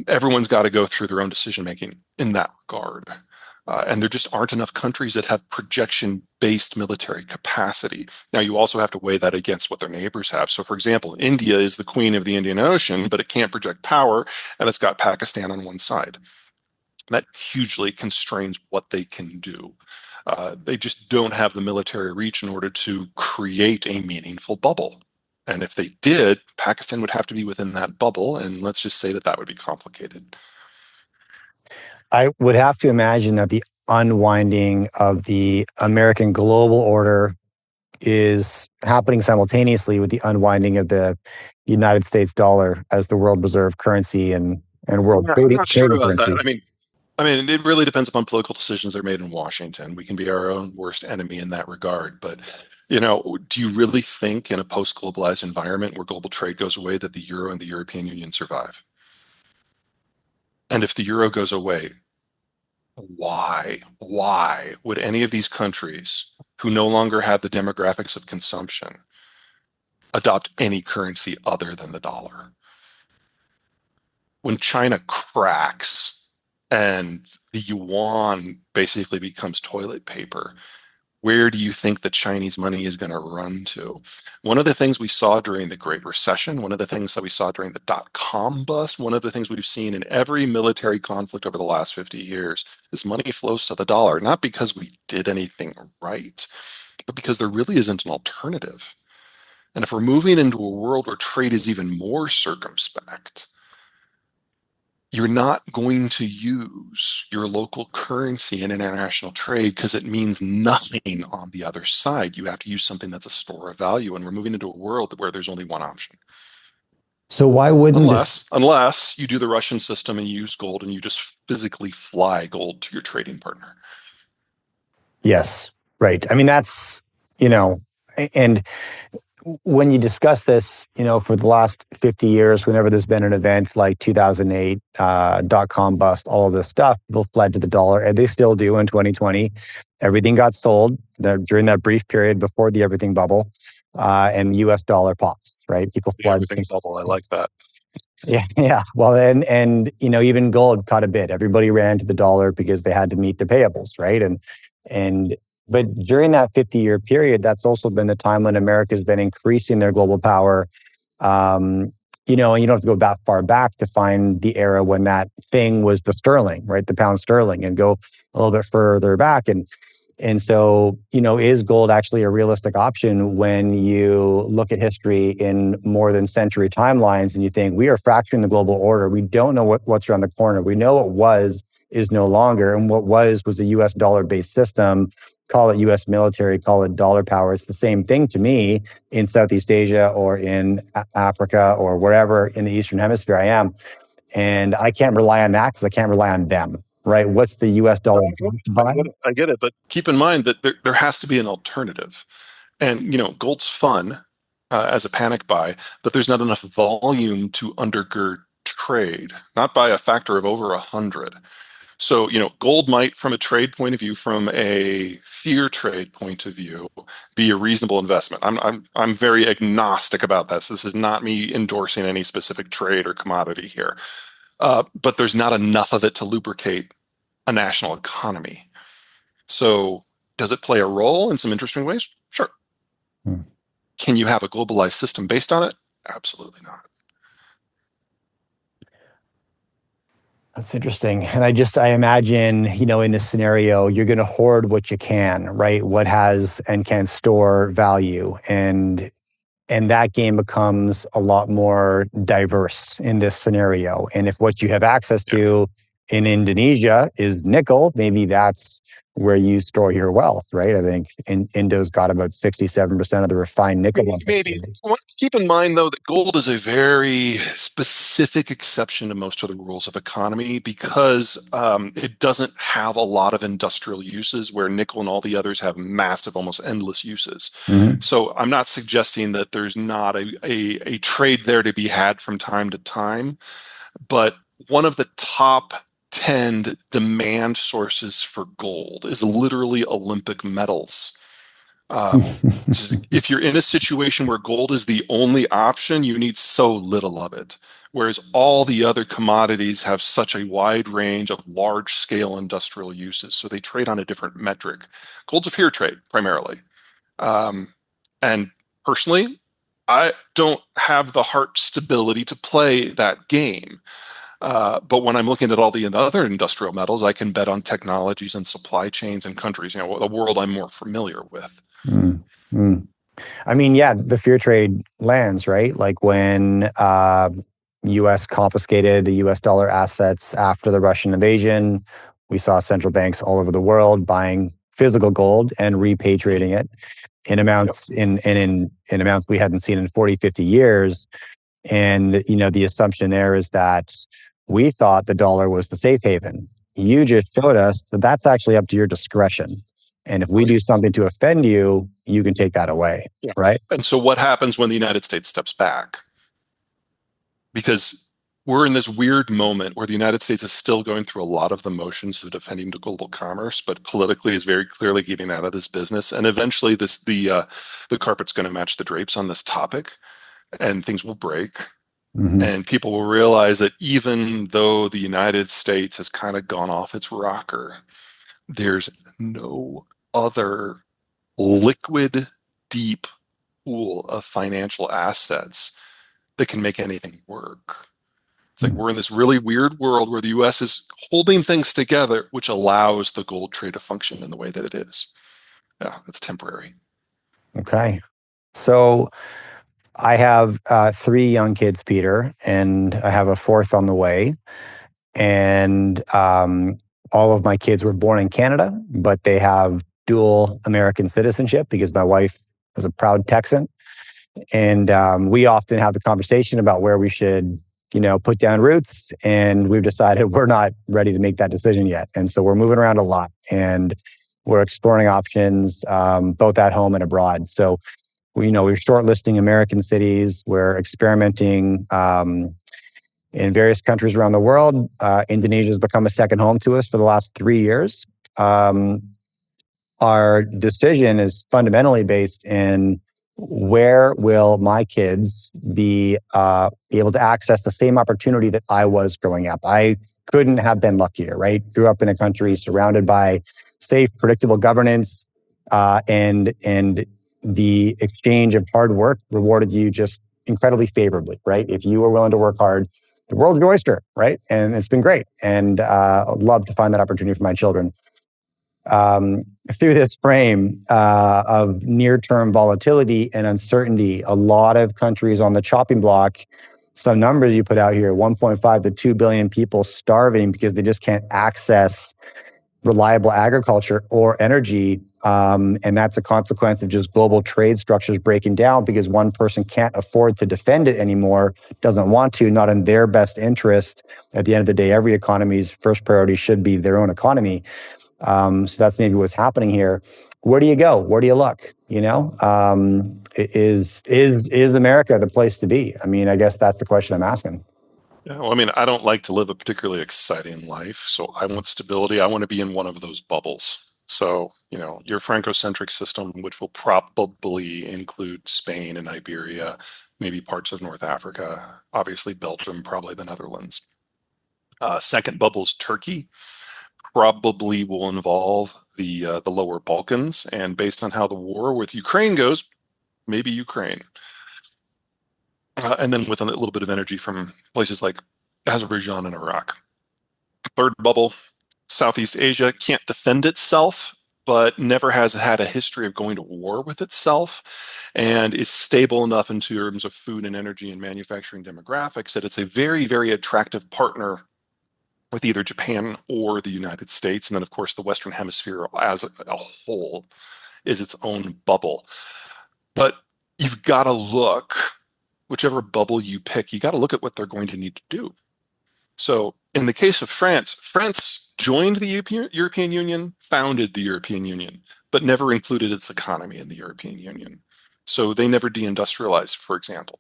Everyone's got to go through their own decision making in that regard. And there just aren't enough countries that have projection based military capacity. Now, you also have to weigh that against what their neighbors have. So, for example, India is the queen of the Indian Ocean, but it can't project power, and it's got Pakistan on one side. That hugely constrains what they can do. They just don't have the military reach in order to create a meaningful bubble. And if they did, Pakistan would have to be within that bubble, and let's just say that that would be complicated. I would have to imagine that the unwinding of the American global order is happening simultaneously with the unwinding of the United States dollar as the world reserve currency and world Yeah, I'm trading, not sure trading about that. currency. I mean, it really depends upon political decisions that are made in Washington. We can be our own worst enemy in that regard. But, do you really think in a post-globalized environment where global trade goes away that the euro and the European Union survive? And if the euro goes away, why? Why would any of these countries who no longer have the demographics of consumption adopt any currency other than the dollar? When China cracks and the yuan basically becomes toilet paper, where do you think the Chinese money is going to run to? One of the things we saw during the Great Recession, one of the things that we saw during the dot-com bust, one of the things we've seen in every military conflict over the last 50 years is money flows to the dollar, not because we did anything right, but because there really isn't an alternative. And if we're moving into a world where trade is even more circumspect, you're not going to use your local currency in international trade because it means nothing on the other side. You have to use something that's a store of value. And we're moving into a world where there's only one option. So why wouldn't this? Unless you do the Russian system and you use gold and you just physically fly gold to your trading partner. Yes, right. I mean, that's, you know, and when you discuss this, for the last 50 years, whenever there's been an event like 2008, dot-com bust, all of this stuff, people fled to the dollar, and they still do in 2020. Everything got sold during that brief period before the everything bubble, and the US dollar pops, right? People The fled. everything bubble, I like that. Yeah, yeah. Well, and even gold caught a bid. Everybody ran to the dollar because they had to meet the payables, right? And but during that 50-year period, that's also been the time when America's been increasing their global power. And you don't have to go that far back to find the era when that thing was the sterling, right? The pound sterling, and go a little bit further back. And so, is gold actually a realistic option when you look at history in more than century timelines and you think we are fracturing the global order? We don't know what's around the corner. We know what was is no longer. And what was a US dollar-based system. Call it US military, call it dollar power. It's the same thing to me in Southeast Asia or in Africa or wherever in the Eastern Hemisphere I am. And I can't rely on that because I can't rely on them. Right? What's the US dollar? I get it. But keep in mind that there has to be an alternative. And, gold's fun as a panic buy, but there's not enough volume to undergird trade, not by a factor of over 100. So, gold might, from a trade point of view, from a fear trade point of view, be a reasonable investment. I'm very agnostic about this. This is not me endorsing any specific trade or commodity here. But there's not enough of it to lubricate a national economy. So does it play a role in some interesting ways? Sure. Hmm. Can you have a globalized system based on it? Absolutely not. That's interesting. And I imagine, in this scenario, you're going to hoard what you can, right? What has and can store value. And that game becomes a lot more diverse in this scenario. And if what you have access to in Indonesia is nickel, maybe that's where you store your wealth, right? I think Indo's got about 67% of the refined nickel. Maybe. Keep in mind, though, that gold is a very specific exception to most of the rules of economy because it doesn't have a lot of industrial uses where nickel and all the others have massive, almost endless uses. Mm-hmm. So I'm not suggesting that there's not a trade there to be had from time to time, but one of the top 10 demand sources for gold is literally Olympic medals. If you're in a situation where gold is the only option, you need so little of it. Whereas all the other commodities have such a wide range of large scale industrial uses. So they trade on a different metric. Gold's a fear trade primarily. And personally, I don't have the heart stability to play that game. But when I'm looking at all the other industrial metals, I can bet on technologies and supply chains and countries, the world I'm more familiar with. I mean, yeah, the fear trade lands, right? Like when U.S. confiscated the U.S. dollar assets after the Russian invasion, we saw central banks all over the world buying physical gold and repatriating it in amounts in amounts we hadn't seen in 40, 50 years. And, the assumption there is that we thought the dollar was the safe haven. You just showed us that that's actually up to your discretion. And if we do something to offend you, you can take that away, right? And so what happens when the United States steps back? Because we're in this weird moment where the United States is still going through a lot of the motions of defending the global commerce, but politically is very clearly getting out of this business. And eventually the carpet's going to match the drapes on this topic and things will break. Mm-hmm. And people will realize that even though the United States has kind of gone off its rocker, there's no other liquid, deep pool of financial assets that can make anything work. It's like we're in this really weird world where the US is holding things together, which allows the gold trade to function in the way that it is. Yeah, it's temporary. Okay. So I have 3 young kids, Peter, and I have a 4th on the way. And all of my kids were born in Canada, but they have dual American citizenship because my wife is a proud Texan. And we often have the conversation about where we should, put down roots. And we've decided we're not ready to make that decision yet. And so we're moving around a lot and we're exploring options both at home and abroad. So we're shortlisting American cities. We're experimenting in various countries around the world. Indonesia has become a second home to us for the last 3 years. Our decision is fundamentally based in where will my kids be able to access the same opportunity that I was growing up. I couldn't have been luckier, right? Grew up in a country surrounded by safe, predictable governance, and the exchange of hard work rewarded you just incredibly favorably, right? If you were willing to work hard, the world's your oyster, right? And it's been great. And I'd love to find that opportunity for my children. Through this frame of near-term volatility and uncertainty, a lot of countries on the chopping block, some numbers you put out here, 1.5 to 2 billion people starving because they just can't access reliable agriculture or energy. And that's a consequence of just global trade structures breaking down because one person can't afford to defend it anymore, doesn't want to, not in their best interest. At the end of the day, every economy's first priority should be their own economy. So that's maybe what's happening here. Where do you go? Where do you look? Is America the place to be? I mean, I guess that's the question I'm asking. Yeah, well, I mean, I don't like to live a particularly exciting life, so I want stability. I want to be in one of those bubbles. So, your Franco-centric system, which will probably include Spain and Iberia, maybe parts of North Africa, obviously Belgium, probably the Netherlands. Second bubble is Turkey, probably will involve the lower Balkans, and based on how the war with Ukraine goes, maybe Ukraine. And then with a little bit of energy from places like Azerbaijan and Iraq. Third bubble, Southeast Asia can't defend itself, but never has had a history of going to war with itself and is stable enough in terms of food and energy and manufacturing demographics that it's a very, very attractive partner with either Japan or the United States. And then, of course, the Western Hemisphere as a whole is its own bubble. But you've got to look, whichever bubble you pick, you got to look at what they're going to need to do. So in the case of France, France joined the European Union, founded the European Union, but never included its economy in the European Union. So they never deindustrialized, for example.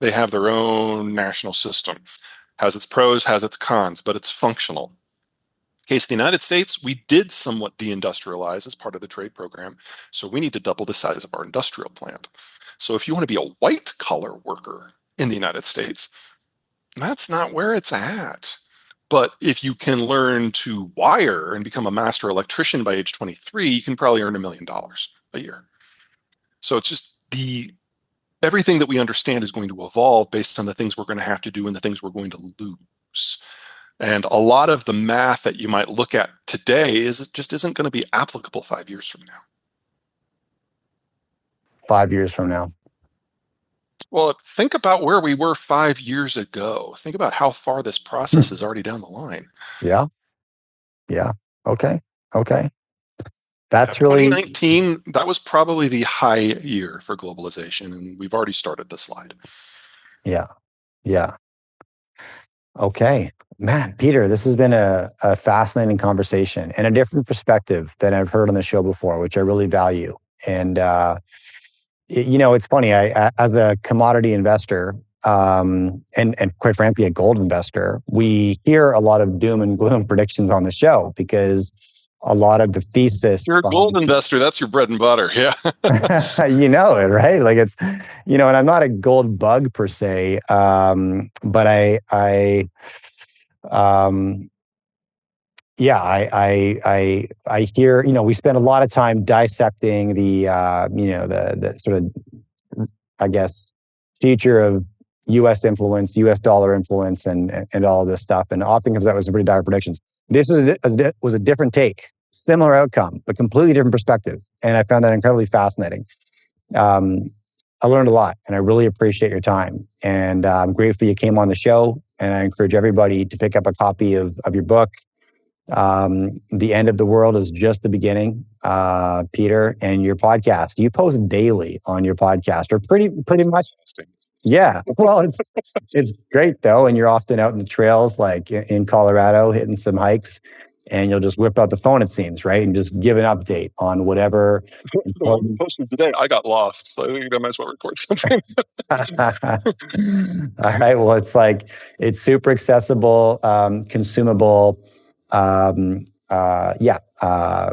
They have their own national system. Has its pros, has its cons, but it's functional. In the case of the United States, we did somewhat deindustrialize as part of the trade program, so we need to double the size of our industrial plant. So if you want to be a white-collar worker in the United States, that's not where it's at. But if you can learn to wire and become a master electrician by age 23, you can probably earn $1 million a year. So it's just everything that we understand is going to evolve based on the things we're going to have to do and the things we're going to lose. And a lot of the math that you might look at today just isn't going to be applicable 5 years from now. 5 years from now. Well, think about where we were 5 years ago. Think about how far this process is already down the line. Yeah. Okay. That's really 2019. That was probably the high year for globalization, and we've already started the slide. Yeah. Okay. Man, Peter, this has been a fascinating conversation and a different perspective than I've heard on the show before, which I really value. And it's funny. I as a commodity investor, and quite frankly, a gold investor, we hear a lot of doom and gloom predictions on the show because a lot of the thesis. You're a gold investor. That's your bread and butter. Yeah. You know it, right? Like it's, and I'm not a gold bug per se, but I hear, we spend a lot of time dissecting the sort of, I guess, future of U.S. influence, U.S. dollar influence, and all of this stuff, and often comes out with some pretty dire predictions. This was a different take, similar outcome, but completely different perspective, and I found that incredibly fascinating. I learned a lot, and I really appreciate your time, and I'm grateful you came on the show, and I encourage everybody to pick up a copy of your book. The End of the World is just the beginning, Peter, and your podcast. You post daily on your podcast, or pretty much. Yeah, well, it's great though, and you're often out in the trails, like in Colorado, hitting some hikes. and you'll just whip out the phone, it seems, right? And just give an update on whatever. Well, posted today, I got lost. So I think I might as well record something. All right. Well, it's super accessible, consumable.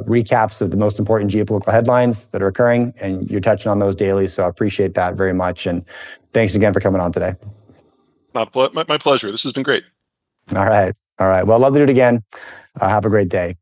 Recaps of the most important geopolitical headlines that are occurring, and you're touching on those daily. So I appreciate that very much. And thanks again for coming on today. My pleasure. This has been great. All right. Well, I'd love to do it again. Have a great day.